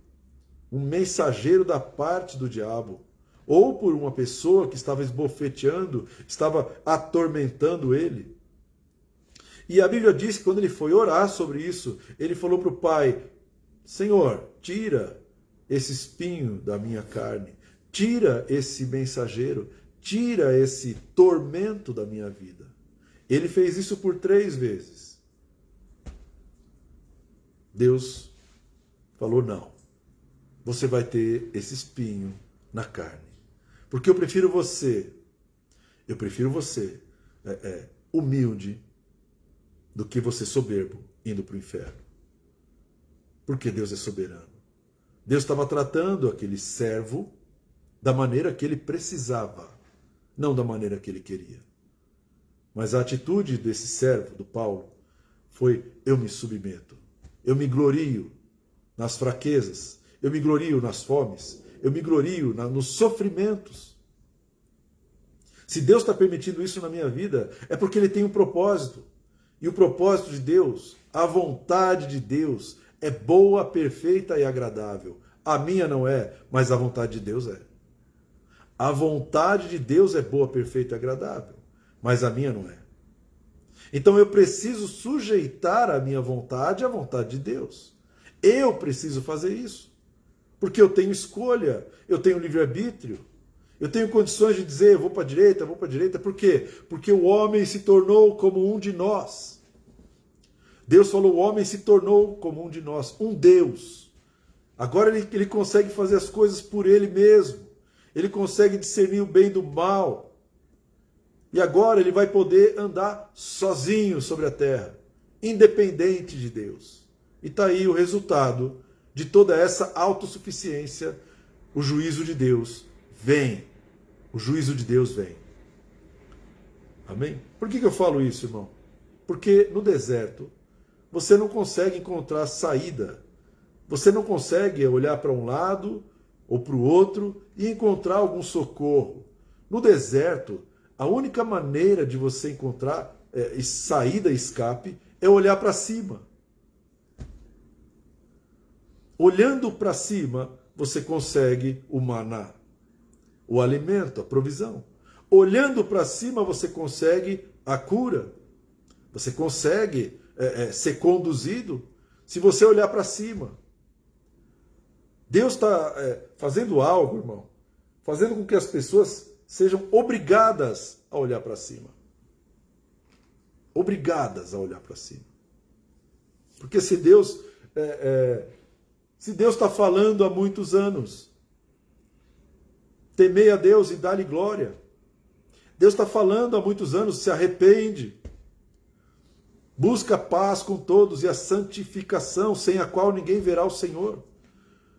um mensageiro da parte do diabo, ou por uma pessoa que estava esbofeteando, estava atormentando ele. E a Bíblia diz que quando ele foi orar sobre isso, ele falou para o pai: Senhor, tira esse espinho da minha carne, tira esse mensageiro, tira esse tormento da minha vida. Ele fez isso por 3 vezes. Deus falou: não, você vai ter esse espinho na carne. Porque eu prefiro você humilde do que você soberbo indo para o inferno. Porque Deus é soberano. Deus estava tratando aquele servo da maneira que ele precisava, não da maneira que ele queria. Mas a atitude desse servo, do Paulo, foi: eu me submeto, eu me glorio nas fraquezas, eu me glorio nas fomes, eu me glorio nos sofrimentos. Se Deus está permitindo isso na minha vida, é porque Ele tem um propósito. E o propósito de Deus, a vontade de Deus, é boa, perfeita e agradável. A minha não é, mas a vontade de Deus é. A vontade de Deus é boa, perfeita e agradável, mas a minha não é. Então eu preciso sujeitar a minha vontade à vontade de Deus. Eu preciso fazer isso. Porque eu tenho escolha, eu tenho livre-arbítrio, eu tenho condições de dizer: eu vou para a direita, eu vou para a direita. Por quê? Porque o homem se tornou como um de nós. Deus falou: o homem se tornou como um de nós, um Deus. Agora ele consegue fazer as coisas por ele mesmo. Ele consegue discernir o bem do mal. E agora ele vai poder andar sozinho sobre a terra, independente de Deus. E está aí o resultado de toda essa autossuficiência. O juízo de Deus vem. O juízo de Deus vem. Amém? Por que eu falo isso, irmão? Porque no deserto você não consegue encontrar saída. Você não consegue olhar para um lado ou para o outro e encontrar algum socorro. No deserto, a única maneira de você encontrar saída, escape, é olhar para cima. Olhando para cima, você consegue o maná, o alimento, a provisão. Olhando para cima, você consegue a cura. Você consegue ser conduzido se você olhar para cima. Deus está fazendo algo, irmão, fazendo com que as pessoas sejam obrigadas a olhar para cima. Obrigadas a olhar para cima. Porque se Deus está falando há muitos anos, temei a Deus e dá-lhe glória. Deus está falando há muitos anos, se arrepende. Busca paz com todos e a santificação, sem a qual ninguém verá o Senhor.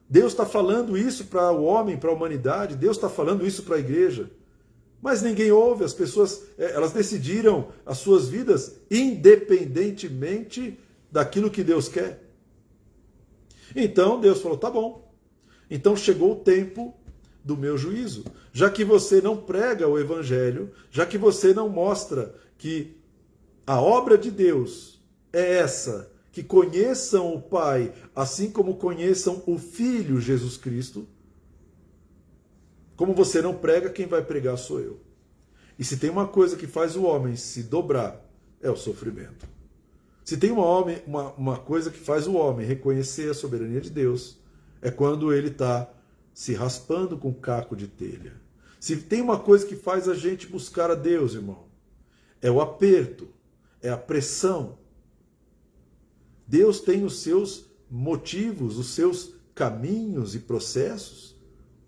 Deus está falando isso para o homem, para a humanidade. Deus está falando isso para a igreja. Mas ninguém ouve. As pessoas, elas decidiram as suas vidas independentemente daquilo que Deus quer. Então Deus falou: tá bom. Então chegou o tempo do meu juízo. Já que você não prega o evangelho, já que você não mostra que a obra de Deus é essa, que conheçam o Pai, assim como conheçam o Filho Jesus Cristo. Como você não prega, quem vai pregar sou eu. E se tem uma coisa que faz o homem se dobrar, é o sofrimento. Se tem uma coisa que faz o homem reconhecer a soberania de Deus, é quando ele está se raspando com caco de telha. Se tem uma coisa que faz a gente buscar a Deus, irmão, é o aperto, é a pressão. Deus tem os seus motivos, os seus caminhos e processos,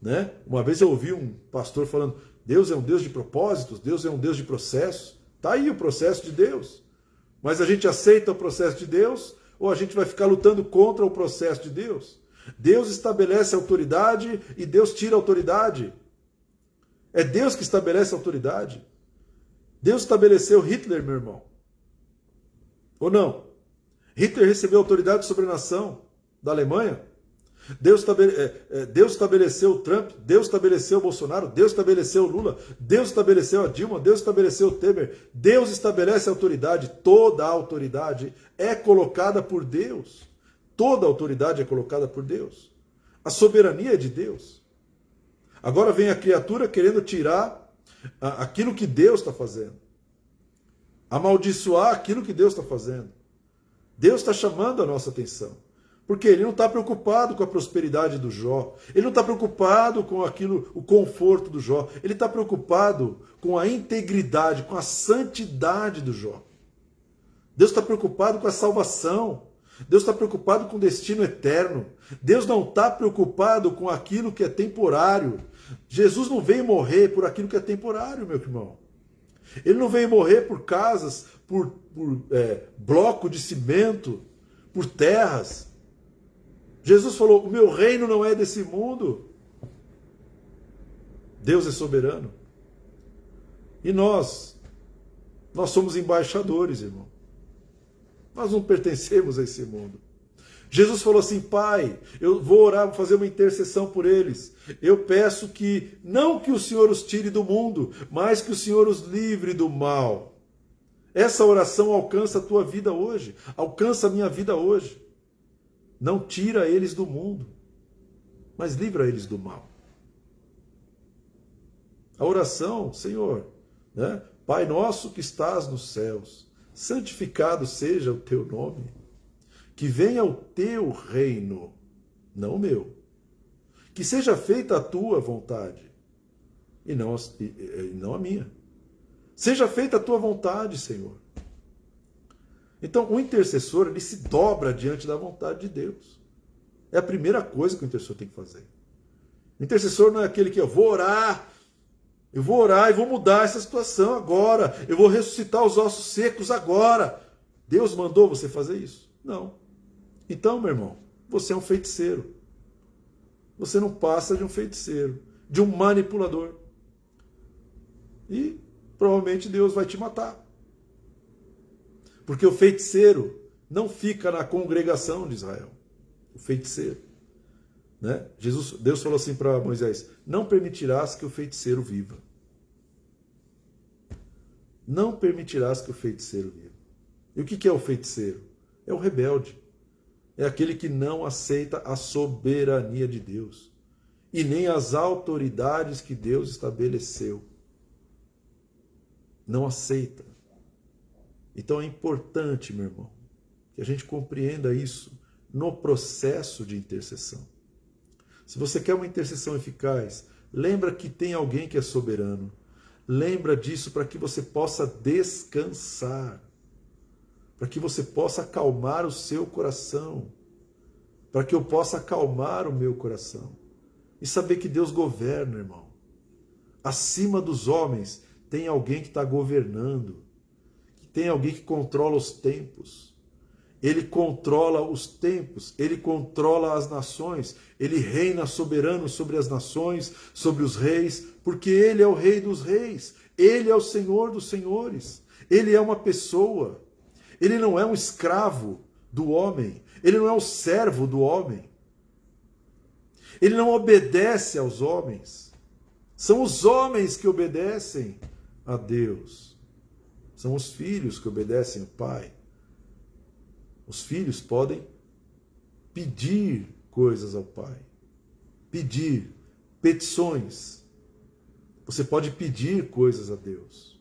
né? Uma vez eu ouvi um pastor falando: Deus é um Deus de propósitos, Deus é um Deus de processos. Está aí o processo de Deus. Mas a gente aceita o processo de Deus ou a gente vai ficar lutando contra o processo de Deus? Deus estabelece a autoridade e Deus tira a autoridade. É Deus que estabelece a autoridade. Deus estabeleceu Hitler, meu irmão. Ou não? Hitler recebeu autoridade sobre a nação da Alemanha. Deus estabeleceu o Trump, Deus estabeleceu o Bolsonaro, Deus estabeleceu o Lula, Deus estabeleceu a Dilma, Deus estabeleceu o Temer. Deus estabelece a autoridade. Toda a autoridade é colocada por Deus. Toda a autoridade é colocada por Deus. A soberania é de Deus. Agora vem a criatura querendo tirar aquilo que Deus está fazendo. Amaldiçoar aquilo que Deus está fazendo. Deus está chamando a nossa atenção. Porque ele não está preocupado com a prosperidade do Jó. Ele não está preocupado com aquilo, o conforto do Jó. Ele está preocupado com a integridade, com a santidade do Jó. Deus está preocupado com a salvação. Deus está preocupado com o destino eterno. Deus não está preocupado com aquilo que é temporário. Jesus não veio morrer por aquilo que é temporário, meu irmão. Ele não veio morrer por casas, por bloco de cimento, por terras. Jesus falou, o meu reino não é desse mundo. Deus é soberano. E nós somos embaixadores, irmão. Nós não pertencemos a esse mundo. Jesus falou assim, Pai, eu vou orar, vou fazer uma intercessão por eles. Eu peço que, não que o Senhor os tire do mundo, mas que o Senhor os livre do mal. Essa oração alcança a tua vida hoje, alcança a minha vida hoje. Não tira eles do mundo, mas livra eles do mal. A oração, Senhor, né? Pai nosso que estás nos céus, santificado seja o teu nome, que venha o teu reino, não o meu, que seja feita a tua vontade, e não a minha. Seja feita a tua vontade, Senhor. Então, o intercessor, ele se dobra diante da vontade de Deus. É a primeira coisa que o intercessor tem que fazer. O intercessor não é aquele que eu vou orar e vou mudar essa situação agora, eu vou ressuscitar os ossos secos agora. Deus mandou você fazer isso? Não. Então, meu irmão, você é um feiticeiro. Você não passa de um feiticeiro, de um manipulador. E provavelmente Deus vai te matar. Porque o feiticeiro não fica na congregação de Israel. O feiticeiro. Né? Deus falou assim para Moisés, não permitirás que o feiticeiro viva. Não permitirás que o feiticeiro viva. E o que é o feiticeiro? É o rebelde. É aquele que não aceita a soberania de Deus. E nem as autoridades que Deus estabeleceu. Não aceita. Então é importante, meu irmão, que a gente compreenda isso no processo de intercessão. Se você quer uma intercessão eficaz, lembra que tem alguém que é soberano. Lembra disso para que você possa descansar, para que você possa acalmar o seu coração, para que eu possa acalmar o meu coração e saber que Deus governa, irmão. Acima dos homens tem alguém que está governando. Tem alguém que controla os tempos. Ele controla os tempos, ele controla as nações, ele reina soberano sobre as nações, sobre os reis, porque ele é o rei dos reis, ele é o senhor dos senhores, ele é uma pessoa, ele não é um escravo do homem, ele não é um servo do homem, ele não obedece aos homens, são os homens que obedecem a Deus. São os filhos que obedecem ao Pai. Os filhos podem pedir coisas ao Pai. Pedir, petições. Você pode pedir coisas a Deus.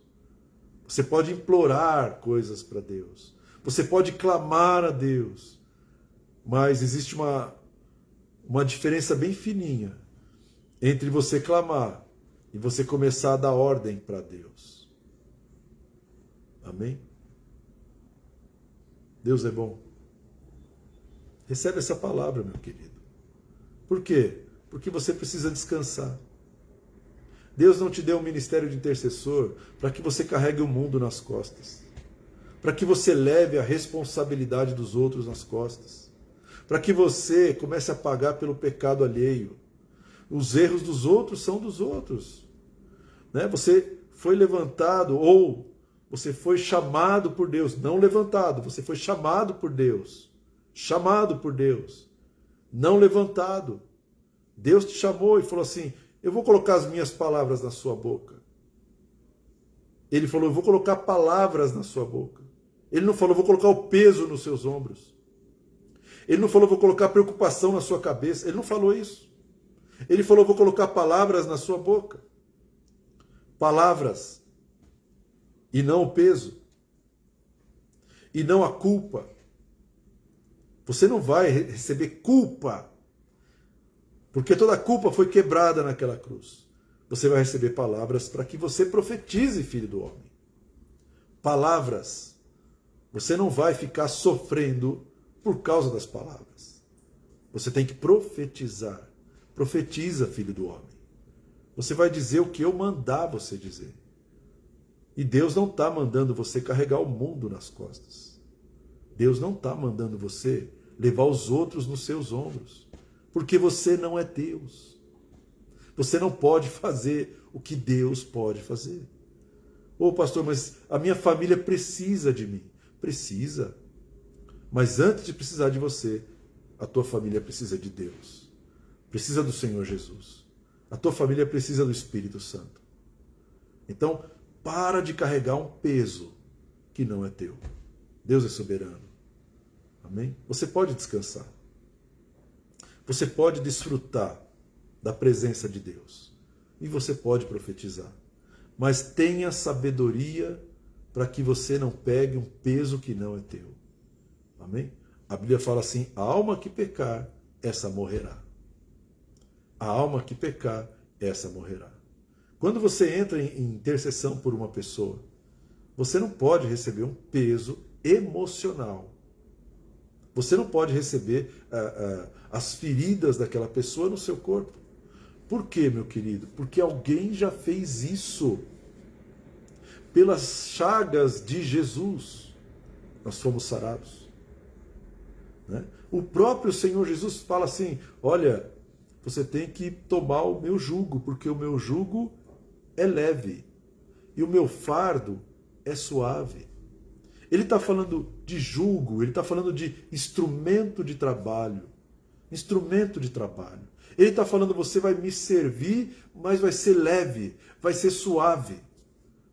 Você pode implorar coisas para Deus. Você pode clamar a Deus. Mas existe uma diferença bem fininha entre você clamar e você começar a dar ordem para Deus. Amém? Deus é bom. Recebe essa palavra, meu querido. Por quê? Porque você precisa descansar. Deus não te deu um ministério de intercessor para que você carregue o mundo nas costas. Para que você leve a responsabilidade dos outros nas costas. Para que você comece a pagar pelo pecado alheio. Os erros dos outros são dos outros. Né? Você foi levantado ou você foi chamado por Deus, não levantado, você foi chamado por Deus. Chamado por Deus. não levantado. Deus te chamou e falou assim, eu vou colocar as minhas palavras na sua boca. Ele falou, eu vou colocar palavras na sua boca. Ele não falou, vou colocar o peso nos seus ombros. Ele não falou, vou colocar preocupação na sua cabeça. Ele não falou isso. Ele falou, vou colocar palavras na sua boca. Palavras. E não o peso. E não a culpa. Você não vai receber culpa. Porque toda a culpa foi quebrada naquela cruz. Você vai receber palavras para que você profetize, filho do homem. Palavras. Você não vai ficar sofrendo por causa das palavras. Você tem que profetizar. Profetiza, filho do homem. Você vai dizer o que eu mandar você dizer. E Deus não está mandando você carregar o mundo nas costas. Deus não está mandando você levar os outros nos seus ombros. Porque você não é Deus. Você não pode fazer o que Deus pode fazer. Ô pastor, mas a minha família precisa de mim. Precisa. Mas antes de precisar de você, a tua família precisa de Deus. Precisa do Senhor Jesus. A tua família precisa do Espírito Santo. Então, para de carregar um peso que não é teu. Deus é soberano. Amém? Você pode descansar. Você pode desfrutar da presença de Deus. E você pode profetizar. Mas tenha sabedoria para que você não pegue um peso que não é teu. Amém? A Bíblia fala assim, a alma que pecar, essa morrerá. A alma que pecar, essa morrerá. Quando você entra em intercessão por uma pessoa, você não pode receber um peso emocional. Você não pode receber as feridas daquela pessoa no seu corpo. Por quê, meu querido? Porque alguém já fez isso. Pelas chagas de Jesus, nós fomos sarados. Né? O próprio Senhor Jesus fala assim, olha, você tem que tomar o meu jugo, porque o meu jugo é leve e o meu fardo é suave. Ele está falando de jugo, ele está falando de instrumento de trabalho. Instrumento de trabalho. Ele está falando, você vai me servir, mas vai ser leve, vai ser suave.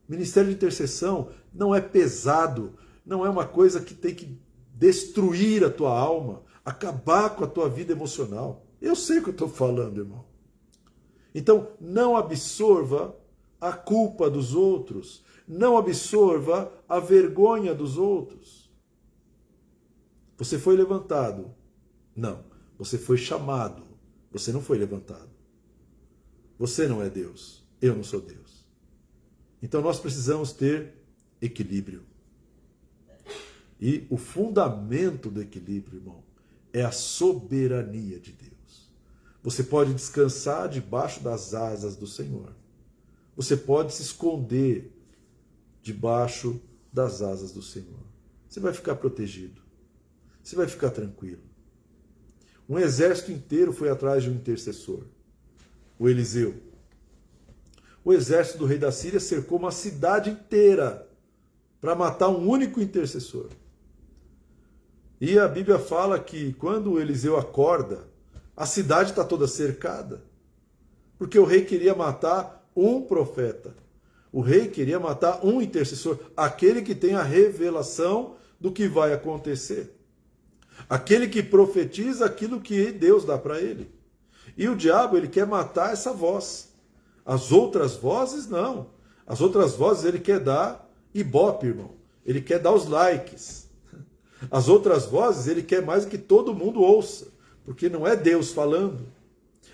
Ministério de intercessão não é pesado, não é uma coisa que tem que destruir a tua alma, acabar com a tua vida emocional. Eu sei o que eu estou falando, irmão. Então, não absorva a culpa dos outros, não absorva a vergonha dos outros. Você foi levantado? Não. Você foi chamado. Você não foi levantado. Você não é Deus. Eu não sou Deus. Então nós precisamos ter equilíbrio. E o fundamento do equilíbrio, irmão, é a soberania de Deus. Você pode descansar debaixo das asas do Senhor. Você pode se esconder debaixo das asas do Senhor. Você vai ficar protegido. Você vai ficar tranquilo. Um exército inteiro foi atrás de um intercessor, o Eliseu. O exército do rei da Síria cercou uma cidade inteira para matar um único intercessor. E a Bíblia fala que quando o Eliseu acorda, a cidade está toda cercada. Porque o rei queria matar um profeta. O rei queria matar um intercessor, aquele que tem a revelação do que vai acontecer. Aquele que profetiza aquilo que Deus dá para ele. E o diabo, ele quer matar essa voz. As outras vozes, não. As outras vozes ele quer dar ibope, irmão. Ele quer dar os likes. As outras vozes ele quer mais que todo mundo ouça. Porque não é Deus falando.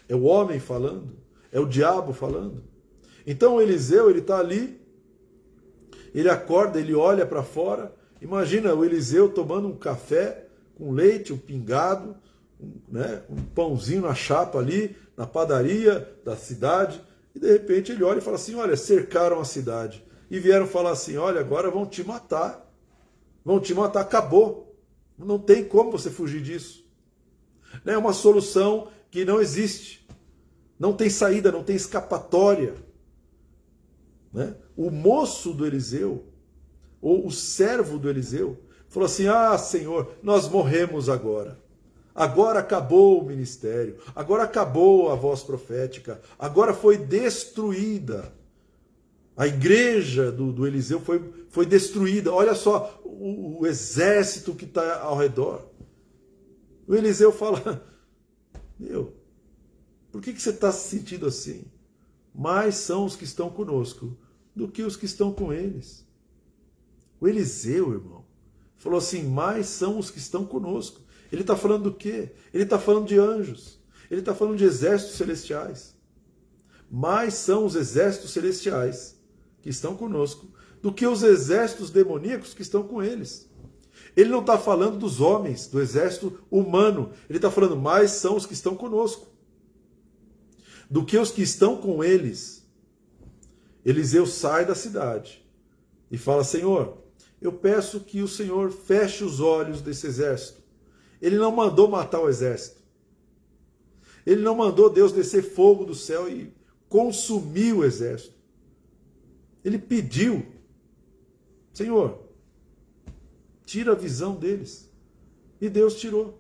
É o homem falando. É o diabo falando. Então o Eliseu, ele está ali. Ele acorda, ele olha para fora. Imagina o Eliseu tomando um café com leite, um pingado, um pãozinho na chapa ali, na padaria da cidade, e de repente ele olha e fala assim, olha, cercaram a cidade, e vieram falar assim, olha, agora vão te matar, acabou, não tem como você fugir disso. É uma solução que não existe, não tem saída, não tem escapatória. O moço do Eliseu, ou o servo do Eliseu, falou assim, ah, Senhor, nós morremos agora. Agora acabou o ministério, agora acabou a voz profética, agora foi destruída. A igreja do Eliseu foi destruída. Olha só o exército que está ao redor. O Eliseu fala, meu, por que você está se sentindo assim? Mais são os que estão conosco do que os que estão com eles. O Eliseu, irmão, falou assim, mais são os que estão conosco. Ele está falando do quê? Ele está falando de anjos. Ele está falando de exércitos celestiais. Mais são os exércitos celestiais que estão conosco do que os exércitos demoníacos que estão com eles. Ele não está falando dos homens, do exército humano. Ele está falando, mais são os que estão conosco do que os que estão com eles. Eliseu sai da cidade e fala, Senhor, eu peço que o Senhor feche os olhos desse exército. Ele não mandou matar o exército. Ele não mandou Deus descer fogo do céu e consumir o exército. Ele pediu, Senhor, tira a visão deles. E Deus tirou.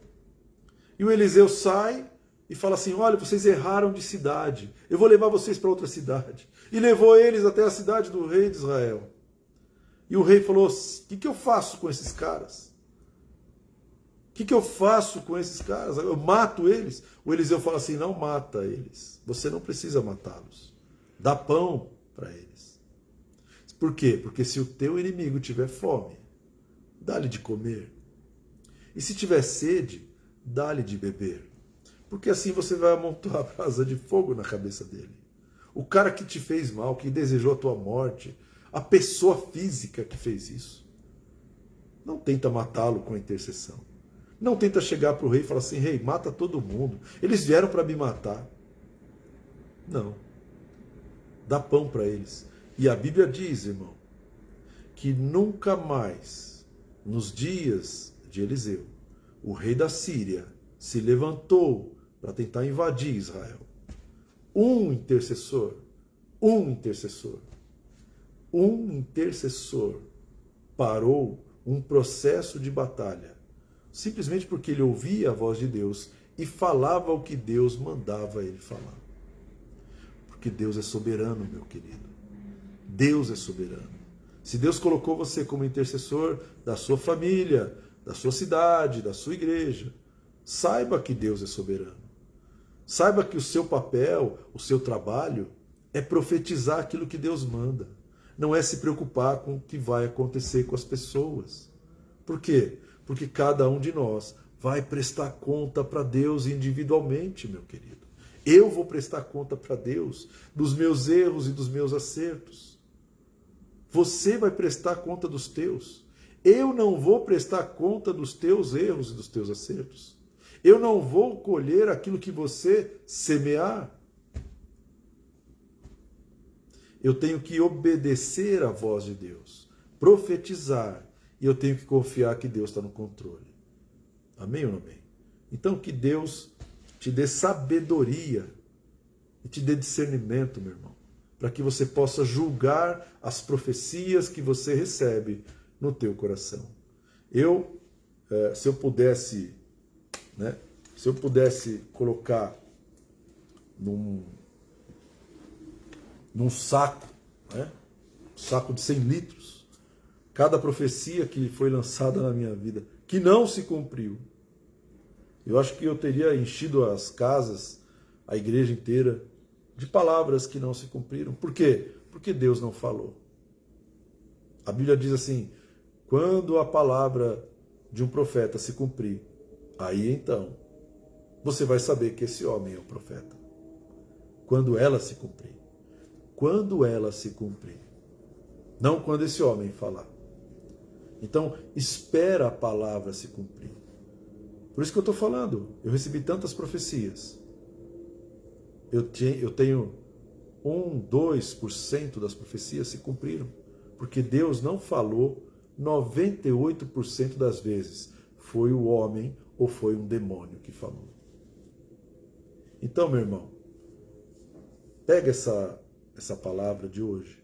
E o Eliseu sai e fala assim, olha, vocês erraram de cidade. Eu vou levar vocês para outra cidade. E levou eles até a cidade do rei de Israel. E o rei falou, o que eu faço com esses caras? O que eu faço com esses caras? Eu mato eles? O Eliseu fala assim, não mata eles. Você não precisa matá-los. Dá pão para eles. Por quê? Porque se o teu inimigo tiver fome, dá-lhe de comer. E se tiver sede, dá-lhe de beber. Porque assim você vai amontoar a brasa de fogo na cabeça dele. O cara que te fez mal, que desejou a tua morte, a pessoa física que fez isso, não tenta matá-lo com a intercessão. Não tenta chegar para o rei e falar assim, rei, mata todo mundo. Eles vieram para me matar. Não. Dá pão para eles. E a Bíblia diz, irmão, que nunca mais, nos dias de Eliseu, o rei da Síria se levantou para tentar invadir Israel. Um intercessor parou um processo de batalha, simplesmente porque ele ouvia a voz de Deus e falava o que Deus mandava ele falar. Porque Deus é soberano, meu querido. Deus é soberano. Se Deus colocou você como intercessor da sua família, da sua cidade, da sua igreja, saiba que Deus é soberano. Saiba que o seu papel, o seu trabalho, é profetizar aquilo que Deus manda. Não é se preocupar com o que vai acontecer com as pessoas. Por quê? Porque cada um de nós vai prestar conta para Deus individualmente, meu querido. Eu vou prestar conta para Deus dos meus erros e dos meus acertos. Você vai prestar conta dos teus. Eu não vou prestar conta dos teus erros e dos teus acertos. Eu não vou colher aquilo que você semear. Eu tenho que obedecer à voz de Deus, profetizar, e eu tenho que confiar que Deus está no controle. Amém ou não amém? Então que Deus te dê sabedoria e te dê discernimento, meu irmão, para que você possa julgar as profecias que você recebe no teu coração. Se eu pudesse colocar num saco, um saco de 100 litros, cada profecia que foi lançada na minha vida, que não se cumpriu, eu acho que eu teria enchido as casas, a igreja inteira, de palavras que não se cumpriram. Por quê? Porque Deus não falou. A Bíblia diz assim, quando a palavra de um profeta se cumprir, aí então você vai saber que esse homem é o profeta. Quando ela se cumprir. Quando ela se cumprir. Não quando esse homem falar. Então, espera a palavra se cumprir. Por isso que eu estou falando. Eu recebi tantas profecias. Eu tenho 2% das profecias se cumpriram. Porque Deus não falou 98% das vezes. Foi o homem ou foi um demônio que falou. Então, meu irmão, pega essa palavra de hoje,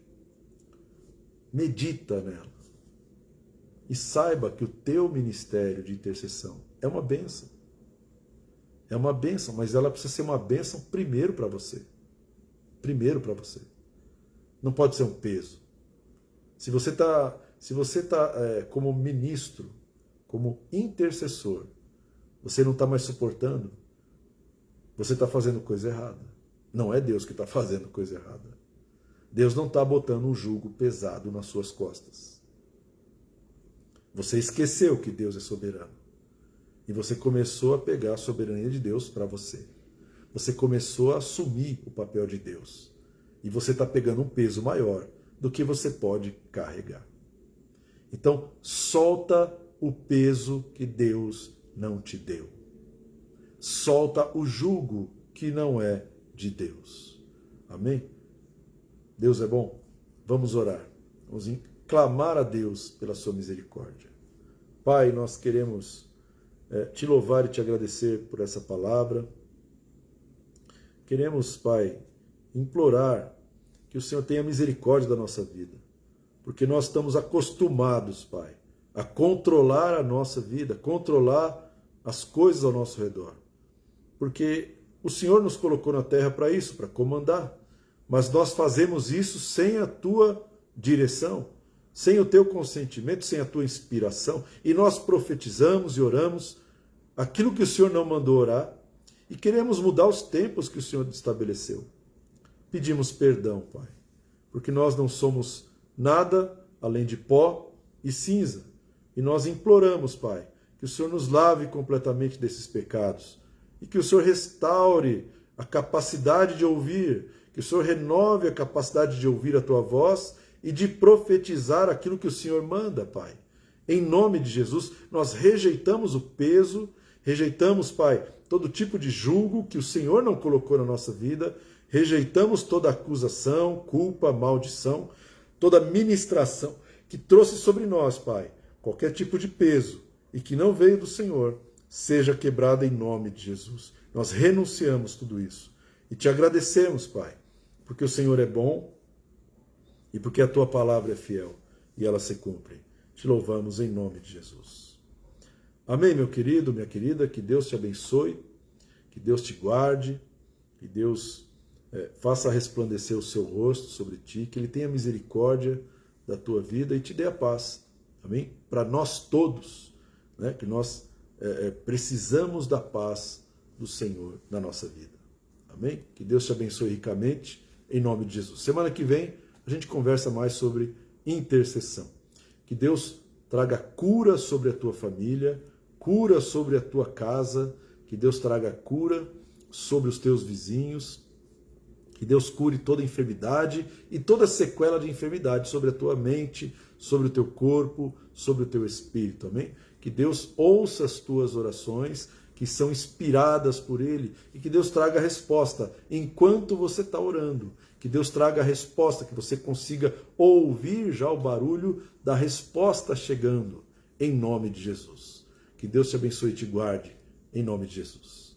medita nela e saiba que o teu ministério de intercessão é uma bênção. É uma bênção, mas ela precisa ser uma bênção primeiro para você. Primeiro para você. Não pode ser um peso. Se você tá como ministro, como intercessor, você não está mais suportando, você está fazendo coisa errada. Não é Deus que está fazendo coisa errada. Deus não está botando um jugo pesado nas suas costas. Você esqueceu que Deus é soberano. E você começou a pegar a soberania de Deus para você. Você começou a assumir o papel de Deus. E você está pegando um peso maior do que você pode carregar. Então, solta o peso que Deus não te deu. Solta o jugo que não é de Deus. Amém? Deus é bom? Vamos orar. Vamos clamar a Deus pela sua misericórdia. Pai, nós queremos te louvar e te agradecer por essa palavra. Queremos, Pai, implorar que o Senhor tenha misericórdia da nossa vida, porque nós estamos acostumados, Pai, a controlar a nossa vida, controlar as coisas ao nosso redor, porque o Senhor nos colocou na terra para isso, para comandar, mas nós fazemos isso sem a tua direção, sem o teu consentimento, sem a tua inspiração, e nós profetizamos e oramos aquilo que o Senhor não mandou orar, e queremos mudar os tempos que o Senhor estabeleceu. Pedimos perdão, Pai, porque nós não somos nada além de pó e cinza, e nós imploramos, Pai, que o Senhor nos lave completamente desses pecados, e que o Senhor restaure a capacidade de ouvir, que o Senhor renove a capacidade de ouvir a tua voz e de profetizar aquilo que o Senhor manda, Pai. Em nome de Jesus, nós rejeitamos o peso, rejeitamos, Pai, todo tipo de julgo que o Senhor não colocou na nossa vida, rejeitamos toda acusação, culpa, maldição, toda ministração que trouxe sobre nós, Pai, qualquer tipo de peso e que não veio do Senhor, seja quebrada em nome de Jesus. Nós renunciamos tudo isso e te agradecemos, Pai, porque o Senhor é bom e porque a tua palavra é fiel e ela se cumpre. Te louvamos em nome de Jesus. Amém, meu querido, minha querida, que Deus te abençoe, que Deus te guarde, que Deus faça resplandecer o seu rosto sobre ti, que Ele tenha misericórdia da tua vida e te dê a paz. Amém? Para nós todos, né, que nós precisamos da paz do Senhor na nossa vida. Amém? Que Deus te abençoe ricamente, em nome de Jesus. Semana que vem a gente conversa mais sobre intercessão. Que Deus traga cura sobre a tua família, cura sobre a tua casa, que Deus traga cura sobre os teus vizinhos, que Deus cure toda enfermidade e toda sequela de enfermidade sobre a tua mente, sobre o teu corpo, sobre o teu espírito, amém? Que Deus ouça as tuas orações, que são inspiradas por Ele, e que Deus traga a resposta enquanto você está orando. Que Deus traga a resposta, que você consiga ouvir já o barulho da resposta chegando, em nome de Jesus. Que Deus te abençoe e te guarde, em nome de Jesus.